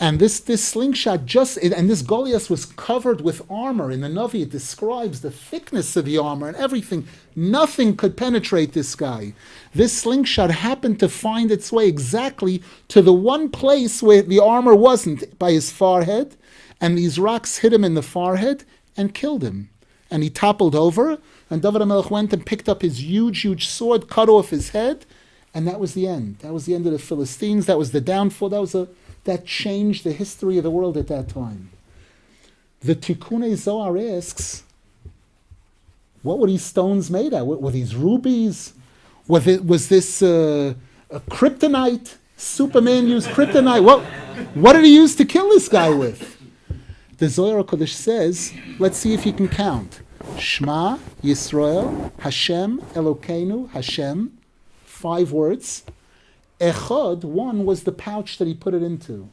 And this slingshot and this Goliath was covered with armor. In the Navi, it describes the thickness of the armor and everything. Nothing could penetrate this guy. This slingshot happened to find its way exactly to the one place where the armor wasn't, by his forehead. And these rocks hit him in the forehead and killed him. And he toppled over, and David HaMelech went and picked up his huge, huge sword, cut off his head, and that was the end. That was the end of the Philistines. That was the downfall. That changed the history of the world at that time. The Tikkunei Zohar asks, what were these stones made out? Were these rubies? Was this a kryptonite? Superman used kryptonite? What did he use to kill this guy with? The Zohar HaKadosh says, let's see if you can count. Shema Yisrael, Hashem Elokeinu, Hashem, 5 words. Echad, 1 was the pouch that he put it into.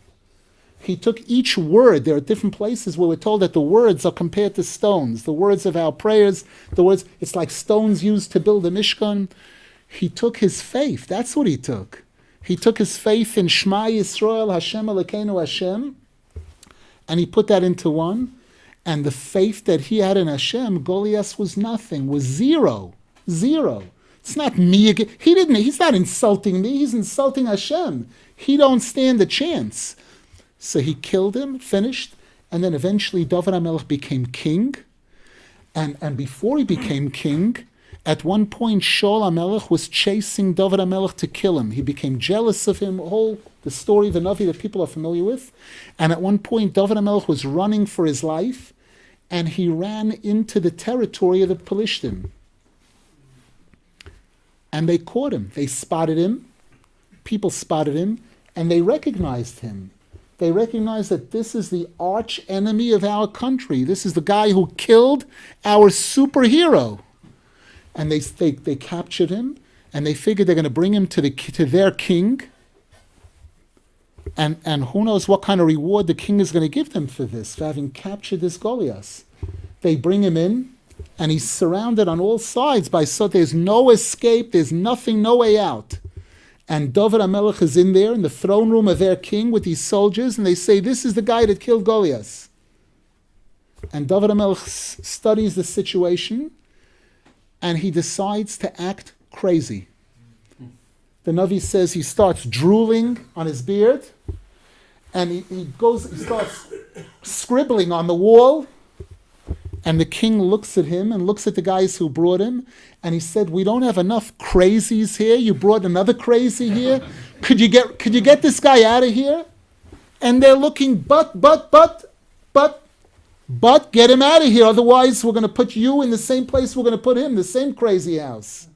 He took each word. There are different places where we're told that the words are compared to stones. The words of our prayers, it's like stones used to build a Mishkan. He took his faith. That's what he took. He took his faith in Shema Yisrael, Hashem Elokeinu Hashem, and he put that into 1. And the faith that he had in Hashem, Goliath was nothing, was zero. It's not me again. He's not insulting me. He's insulting Hashem. He don't stand a chance. So he killed him, finished, and then eventually David HaMelech became king. And before he became king, At one point, Shaul HaMelech was chasing David HaMelech to kill him. He became jealous of him, the story of the Navi that people are familiar with. And at one point, David HaMelech was running for his life, and he ran into the territory of the Pelishtim. And they caught him. They spotted him. People spotted him, and they recognized him. They recognized that this is the arch enemy of our country. This is the guy who killed our superhero. And they captured him, and they figured they're going to bring him to their king. And who knows what kind of reward the king is going to give them for this, for having captured this Goliath. They bring him in, and he's surrounded on all sides by there's no escape, there's nothing, no way out. And David HaMelech is in there in the throne room of their king with these soldiers, and they say, this is the guy that killed Goliath. And David HaMelech studies the situation, and he decides to act crazy. The Navi says he starts drooling on his beard, and he starts scribbling on the wall, and the king looks at him and looks at the guys who brought him, and he said, we don't have enough crazies here. You brought another crazy here. Could you get this guy out of here? And they're looking, but get him out of here. Otherwise, we're going to put you in the same place we're going to put him, the same crazy house.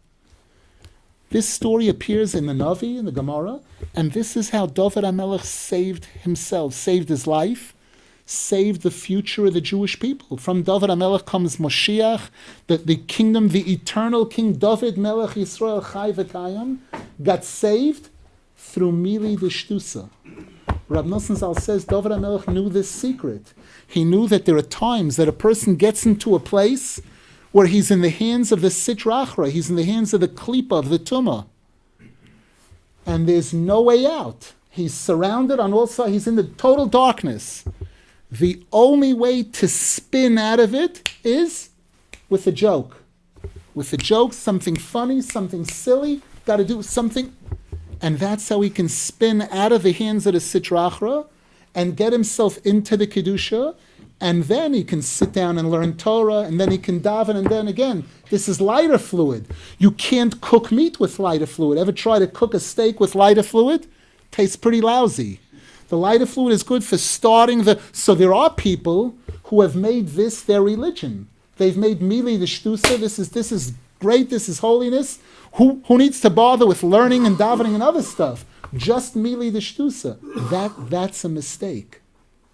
This story appears in the Navi, in the Gemara, and this is how David HaMelech saved himself, saved his life, saved the future of the Jewish people. From David HaMelech comes Moshiach, the kingdom, the eternal King David Melech Yisrael Chai V'Kayim, got saved through Mili D'Shtusa. Rab Nosson Zal says David HaMelech knew this secret. He knew that there are times that a person gets into a place where he's in the hands of the Sitra Achra, he's in the hands of the Klipa, of the Tumah, and there's no way out. He's surrounded on all sides, he's in the total darkness. The only way to spin out of it is with a joke. With a joke, something funny, something silly, got to do something. And that's how he can spin out of the hands of the Sitra Achra and get himself into the Kedusha, and then he can sit down and learn Torah, and then he can daven, and then again, this is lighter fluid. You can't cook meat with lighter fluid. Ever try to cook a steak with lighter fluid? Tastes pretty lousy. The lighter fluid is good for starting so there are people who have made this their religion. They've made Mili D'Shtusa, this is great, this is holiness. Who needs to bother with learning and davening and other stuff? Just Mili D'Shtusa. That's a mistake.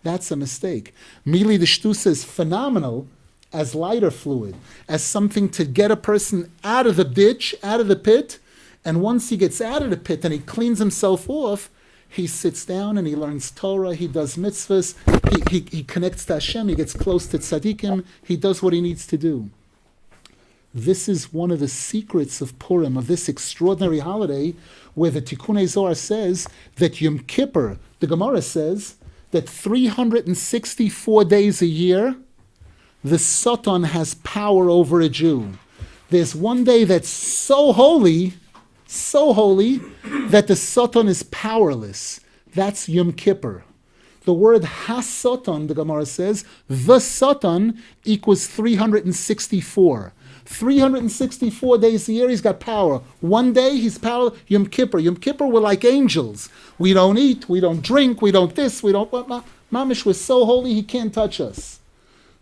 That's a mistake. Mili D'Shtusa is phenomenal as lighter fluid, as something to get a person out of the ditch, out of the pit, and once he gets out of the pit and he cleans himself off, he sits down and he learns Torah, he does mitzvahs, he connects to Hashem, he gets close to tzaddikim, he does what he needs to do. This is one of the secrets of Purim, of this extraordinary holiday, where the Tikkunei Zohar says that Yom Kippur, the Gemara says, that 364 days a year, the Satan has power over a Jew. There's one day that's so holy, that the Satan is powerless. That's Yom Kippur. The word ha-Satan, the Gemara says, the Satan equals 364. 364 days a year, he's got power. One day, he's power. Yom Kippur. Yom Kippur, we're like angels. We don't eat, we don't drink, we don't this, we don't... Mamish, we're so holy, he can't touch us.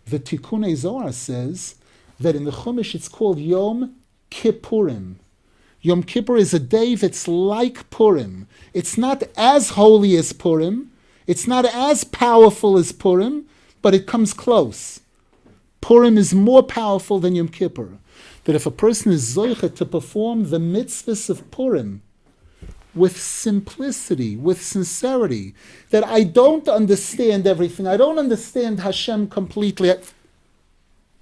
The Tikkunei Zohar says that in the Chumash, it's called Yom Kippurim. Yom Kippur is a day that's like Purim. It's not as holy as Purim. It's not as powerful as Purim, but it comes close. Purim is more powerful than Yom Kippur. That if a person is zoicha to perform the mitzvahs of Purim with simplicity, with sincerity, that I don't understand everything, I don't understand Hashem completely.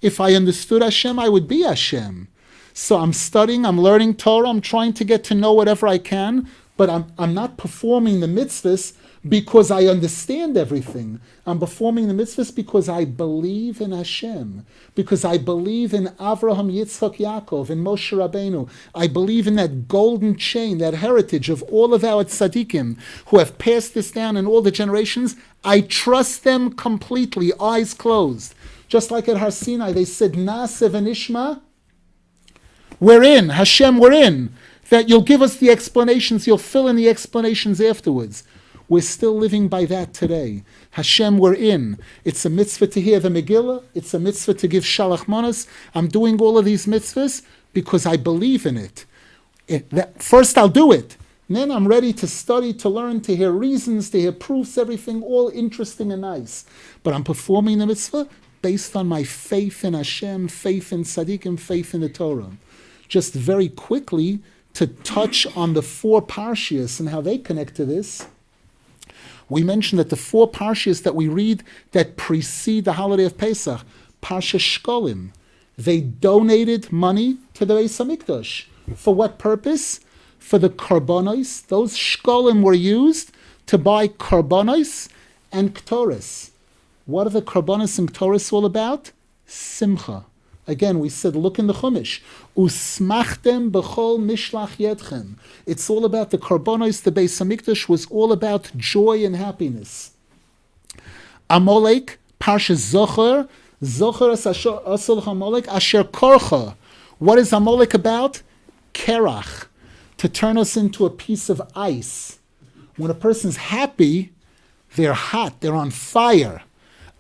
If I understood Hashem, I would be Hashem. So I'm studying, I'm learning Torah, I'm trying to get to know whatever I can, but I'm not performing the mitzvahs because I understand everything. I'm performing the mitzvahs because I believe in Hashem, because I believe in Avraham, Yitzchak, Yaakov, in Moshe Rabbeinu. I believe in that golden chain, that heritage of all of our tzaddikim who have passed this down in all the generations. I trust them completely, eyes closed. Just like at Har Sinai, they said, Na'aseh v'nishma. We're in. Hashem, we're in. That you'll give us the explanations, you'll fill in the explanations afterwards. We're still living by that today. Hashem, we're in. It's a mitzvah to hear the Megillah. It's a mitzvah to give Shalach Manas. I'm doing all of these mitzvahs because I believe in it. First I'll do it. And then I'm ready to study, to learn, to hear reasons, to hear proofs, everything, all interesting and nice. But I'm performing the mitzvah based on my faith in Hashem, faith in Tzaddikim, faith in the Torah. Just very quickly, to touch on the 4 parshias and how they connect to this, we mentioned that the 4 parshias that we read that precede the holiday of Pesach, Parsha Shkolim, they donated money to the Beis HaMikdash. For what purpose? For the korbanos. Those shkolim were used to buy korbanos and ktoris. What are the korbanos and ktoris all about? Simcha. Again, we said, look in the Chumash. Usmachtem b'chol mishlach yedchem. It's all about the korbanos. The Beis HaMikdash was all about joy and happiness. Amalek, Parsha Zocher. Zocher asol Amalek asher korcha. What is Amalek about? Kerach. To turn us into a piece of ice. When a person's happy, they're hot, they're on fire.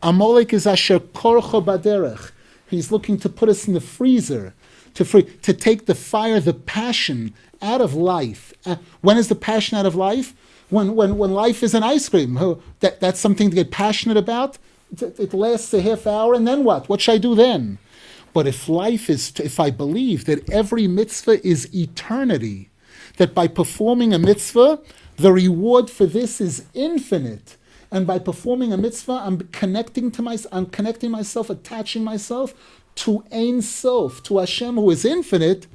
Amalek is asher korcha baderech. He's looking to put us in the freezer, to take the fire, the passion out of life. When is the passion out of life? When life is an ice cream. That's something to get passionate about. It lasts a half hour, and then what? What should I do then? But if I believe that every mitzvah is eternity, that by performing a mitzvah, the reward for this is infinite, and by performing a mitzvah, I'm connecting myself, attaching myself to Ein Sof, to Hashem who is infinite.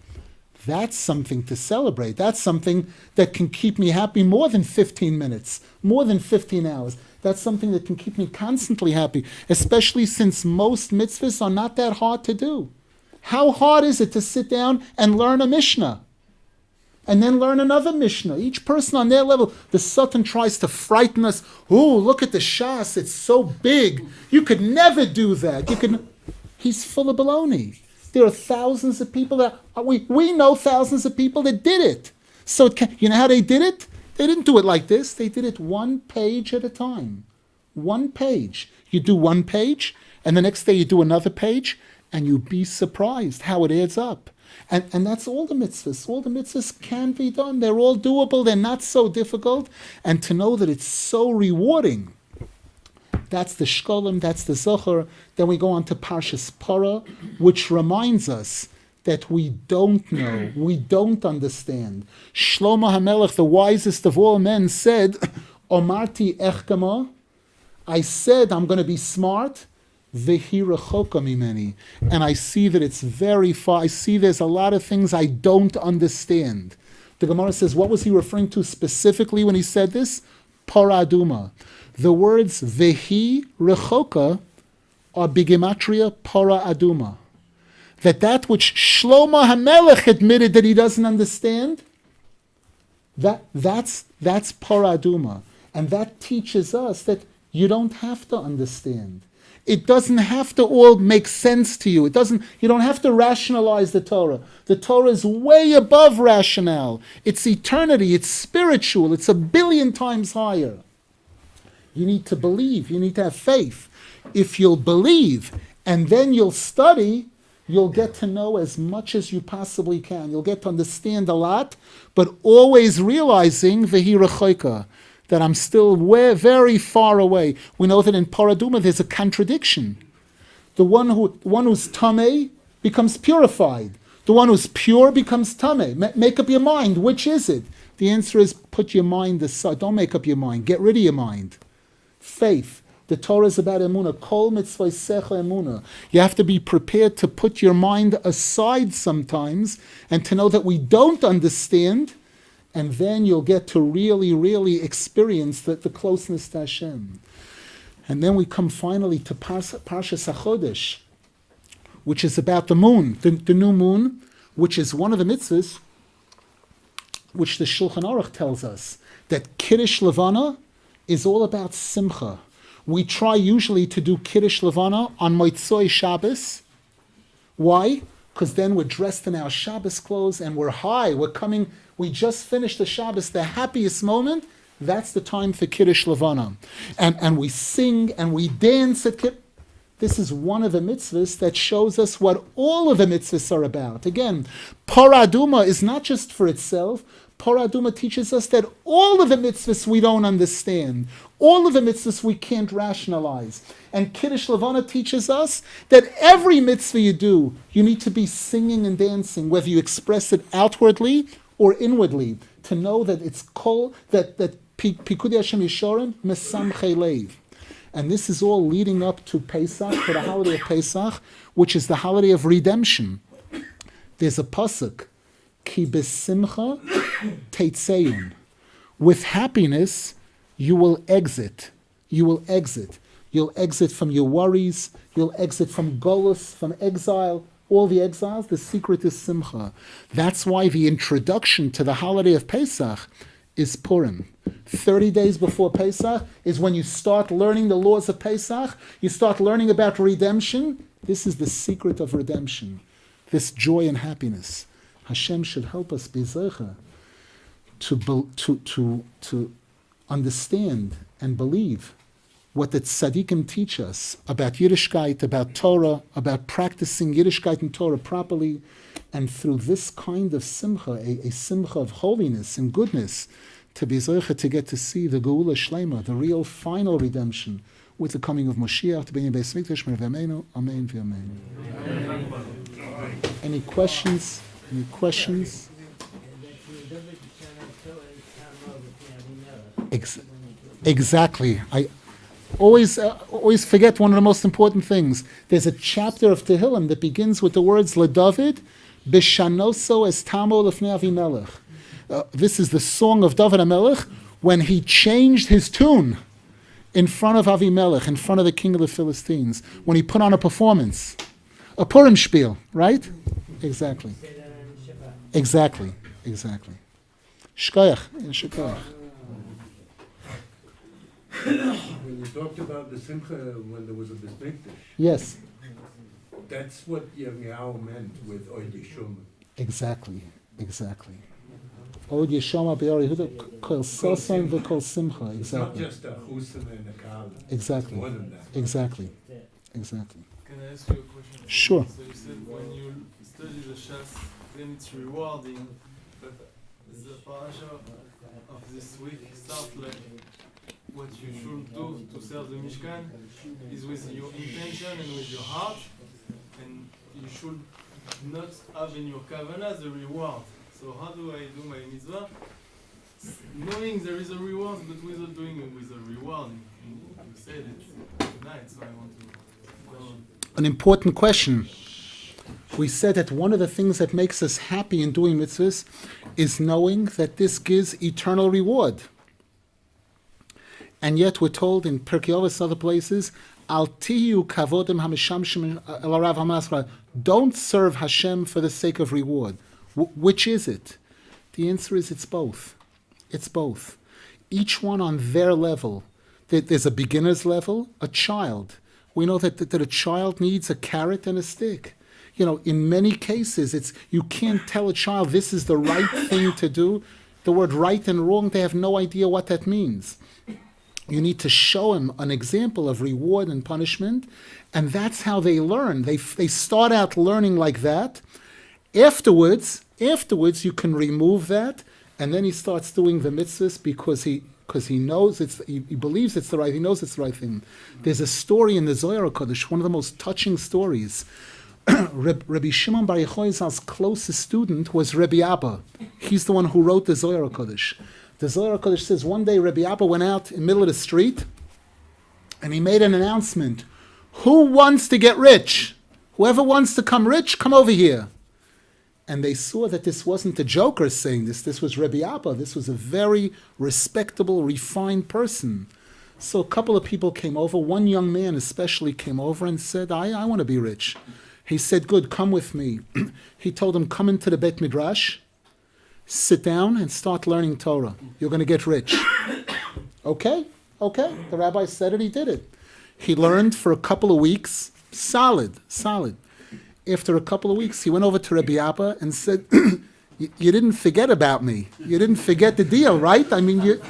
That's something to celebrate. That's something that can keep me happy more than 15 minutes, more than 15 hours. That's something that can keep me constantly happy, especially since most mitzvahs are not that hard to do. How hard is it to sit down and learn a Mishnah? And then learn another Mishnah. Each person on their level. The Satan tries to frighten us. Oh, look at the Shas. It's so big. You could never do that. He's full of baloney. There are thousands of people that... We know thousands of people that did it. So you know how they did it? They didn't do it like this. They did it 1 page at a time. 1 page. You do 1 page, and the next day you do another page, and you'd be surprised how it adds up. And that's all the mitzvahs. All the mitzvahs can be done. They're all doable. They're not so difficult. And to know that it's so rewarding. That's the Shkolim, that's the Zohar. Then we go on to Parshas Parah, which reminds us that we don't know, we don't understand. Shlomo HaMelech, the wisest of all men, said, Omarti echkama, I said I'm going to be smart, Vehi rechoka mimeni. And I see that it's very far. I see there's a lot of things I don't understand. The Gemara says, what was he referring to specifically when he said this? Parah aduma. The words Vehi rechoka are bigematria Parah aduma. That which Shlomo HaMelech admitted that he doesn't understand, that's Parah aduma. And that teaches us that you don't have to understand. It doesn't have to all make sense to you. You don't have to rationalize the Torah. The Torah is way above rationale. It's eternity, it's spiritual, it's 1 billion times higher. You need to believe, you need to have faith. If you'll believe and then you'll study, you'll get to know as much as you possibly can. You'll get to understand a lot, but always realizing Vehi rechoka, that I'm still very far away. We know that in Parah aduma there's a contradiction. The one who's tamei becomes purified. The one who's pure becomes tamei. Make up your mind. Which is it? The answer is put your mind aside. Don't make up your mind. Get rid of your mind. Faith. The Torah is about emunah. Kol mitzvah secha emunah. You have to be prepared to put your mind aside sometimes and to know that we don't understand. And then you'll get to really, really experience the closeness to Hashem. And then we come finally to Parshas HaChodesh, which is about the moon, the new moon, which is one of the mitzvahs, which the Shulchan Aruch tells us, that Kiddush Levana is all about Simcha. We try usually to do Kiddush Levana on Motzoi Shabbos. Why? because then we're dressed in our Shabbos clothes and we're high. We just finished the Shabbos, the happiest moment. That's the time for Kiddush Levana. And we sing and we dance at Kiddush. This is one of the mitzvahs that shows us what all of the mitzvahs are about. Again, Paraduma is not just for itself. Paraduma teaches us that all of the mitzvahs we don't understand. All of the mitzvahs we can't rationalize. And Kiddush Levana teaches us that every mitzvah you do, you need to be singing and dancing, whether you express it outwardly or inwardly, to know that it's kol, that Pikudi Hashem Yishorim, Mesamchei Leiv. And this is all leading up to Pesach, to the holiday of Pesach, which is the holiday of redemption. There's a pasuk, Ki besimcha teitzeyun. With happiness, you will exit. You will exit. You'll exit from your worries. You'll exit from golus, from exile. All the exiles, the secret is simcha. That's why the introduction to the holiday of Pesach is Purim. 30 days before Pesach is when you start learning the laws of Pesach. You start learning about redemption. This is the secret of redemption. This joy and happiness. Hashem should help us be zeicha to understand and believe what the tzaddikim teach us about Yiddishkeit, about Torah, about practicing Yiddishkeit and Torah properly, and through this kind of simcha, a simcha of holiness and goodness, to be zeicha to get to see the Geula Shlema, the real final redemption, with the coming of Moshiach, to be in Beis Mikdash, Amen, Amen, Amen. Any questions? Any questions? Exactly. I always forget one of the most important things. There's a chapter of Tehillim that begins with the words LeDavid, B'shanoso es tamo lefnei Avimelech. This is the song of David HaMelech when he changed his tune in front of Avimelech, in front of the king of the Philistines, when he put on a performance. A Purim spiel, right? Exactly. Exactly. Shkoyach. Shkoyach. When you talked about the simcha when there was a Beis Mikdash, yes, that's what Yirmiyahu meant with Od Yeshoma. Exactly. Od Yeshoma Be'or Yehuda Kol Sosan V'Kol Simcha. Exactly. It's not just a Chusin and a Kal. Exactly. It's more than that. Exactly. Can I ask you a question? Sure. So you said when you study the Shas, then it's rewarding, but the parasha of this week starts like what you should do to serve the Mishkan is with your intention and with your heart, and you should not have in your kavanah the reward. So how do I do my mitzvah? Knowing there is a reward, but without doing it with a reward. You said it tonight, so I want to go on. An important question. We said that one of the things that makes us happy in doing mitzvahs is knowing that this gives eternal reward. And yet we're told in Pirkei Avos and other places, Al tiyu kavodim hamishamshim el harav hamasra. Don't serve Hashem for the sake of reward. Which is it? The answer is it's both. It's both. Each one on their level. There's a beginner's level, a child. We know that a child needs a carrot and a stick. You know, in many cases, you can't tell a child this is the right thing to do. The word right and wrong, they have no idea what that means. You need to show him an example of reward and punishment, and that's how they learn. They start out learning like that. Afterwards, you can remove that, and then he starts doing the mitzvahs because he knows he believes it's the right. He knows it's the right thing. There's a story in the Zohar HaKadosh, one of the most touching stories. Rabbi Shimon Bar Yochai's closest student was Rabbi Abba. He's the one who wrote the Zohar HaKadosh. The Zohar HaKadosh says one day Rabbi Abba went out in the middle of the street and he made an announcement. Who wants to get rich? Whoever wants to come rich, come over here. And they saw that this wasn't a joker saying this. This was Rabbi Abba. This was a very respectable, refined person. So a couple of people came over. One young man especially came over and said, I want to be rich. He said, good, come with me. He told him, come into the Beit Midrash, sit down and start learning Torah. You're going to get rich. Okay. The rabbi said it, he did it. He learned for a couple of weeks, solid. After a couple of weeks, he went over to Rabbi Abba and said, you didn't forget about me. You didn't forget the deal, right? I mean, you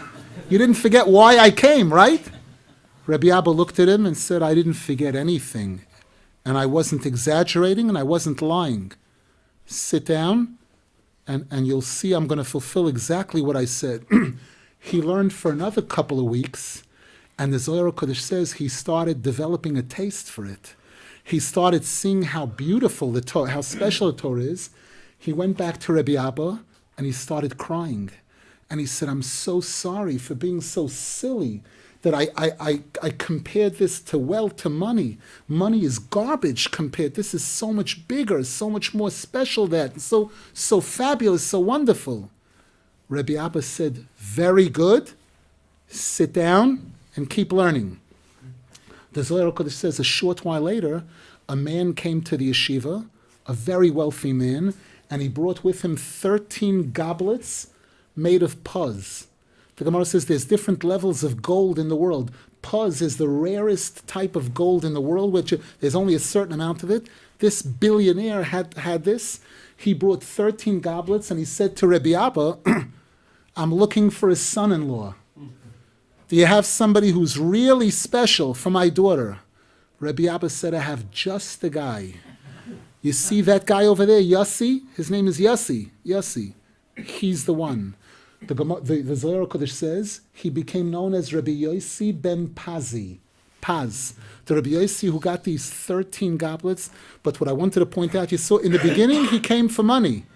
didn't forget why I came, right? Rabbi Abba looked at him and said, I didn't forget anything. And I wasn't exaggerating and I wasn't lying. Sit down and you'll see I'm going to fulfill exactly what I said. He learned for another couple of weeks, and the Zohar Kodesh says he started developing a taste for it. He started seeing how beautiful the Torah, how special the Torah is. He went back to Rabbi Abba and he started crying. And he said, I'm so sorry for being so silly that I compared this to wealth, to money. Money is garbage compared. This is so much bigger, so much more special, that so fabulous, so wonderful. Rabbi Abba said, very good. Sit down and keep learning. The Zohar Kodesh says a short while later, a man came to the yeshiva, a very wealthy man, and he brought with him 13 goblets made of puz. The Gemara says there's different levels of gold in the world. Puz is the rarest type of gold in the world, which there's only a certain amount of it. This billionaire had this. He brought 13 goblets, and he said to Rabbi Abba, I'm looking for a son-in-law. Do you have somebody who's really special for my daughter? Rabbi Abba said, I have just the guy. You see that guy over there, Yossi? His name is Yossi. Yossi. He's the one. The Zohar Kodesh says he became known as Rabbi Yossi ben Paz. The Rabbi Yossi who got these 13 goblets. But what I wanted to point out, you saw in the beginning he came for money.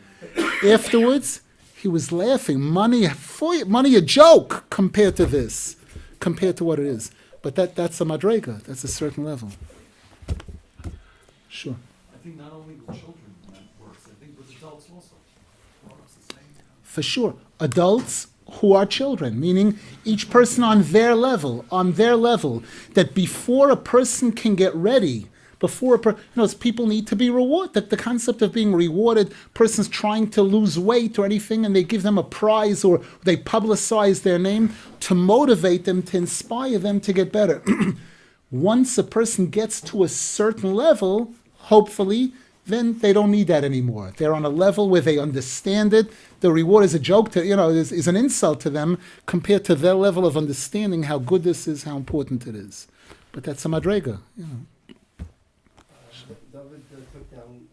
Afterwards, he was laughing. Money a joke compared to this, compared to what it is. But that's a madrega. That's a certain level. Sure. I think not only with children that works, I think with adults also. Works the same. For sure. Adults who are children, meaning each person on their level, that before a person can get ready, people need to be rewarded. The concept of being rewarded, persons trying to lose weight or anything, and they give them a prize or they publicize their name to motivate them, to inspire them to get better. Once a person gets to a certain level, hopefully, then they don't need that anymore. They're on a level where they understand it. The reward is a joke is an insult to them compared to their level of understanding how good this is, how important it is. But that's a madrega. David took down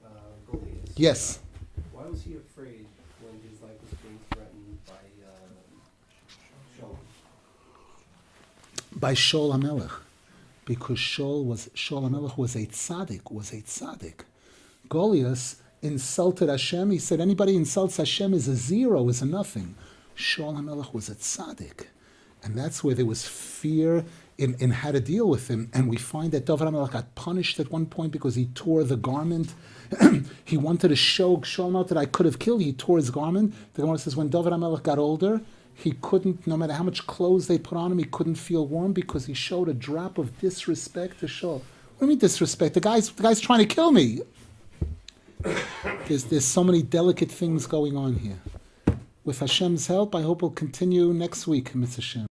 Goliath. Yes. Why was he afraid when his life was being threatened by Shul? By Shul HaMelech. Because Shul HaMelech was a tzaddik. Goliath insulted Hashem. He said anybody insults Hashem is a zero, is a nothing. Shul HaMelech was a tzaddik. And that's where there was fear in how to deal with him. And we find that David HaMelech got punished at one point because he tore the garment. He wanted to show HaMelech that I could have killed. He tore his garment. The Gemara says when David HaMelech got older, he couldn't, no matter how much clothes they put on him, he couldn't feel warm because he showed a drop of disrespect to Shul. What do you mean disrespect? The guy's trying to kill me. There's so many delicate things going on here. With Hashem's help, I hope we'll continue next week, Mitzvah Hashem.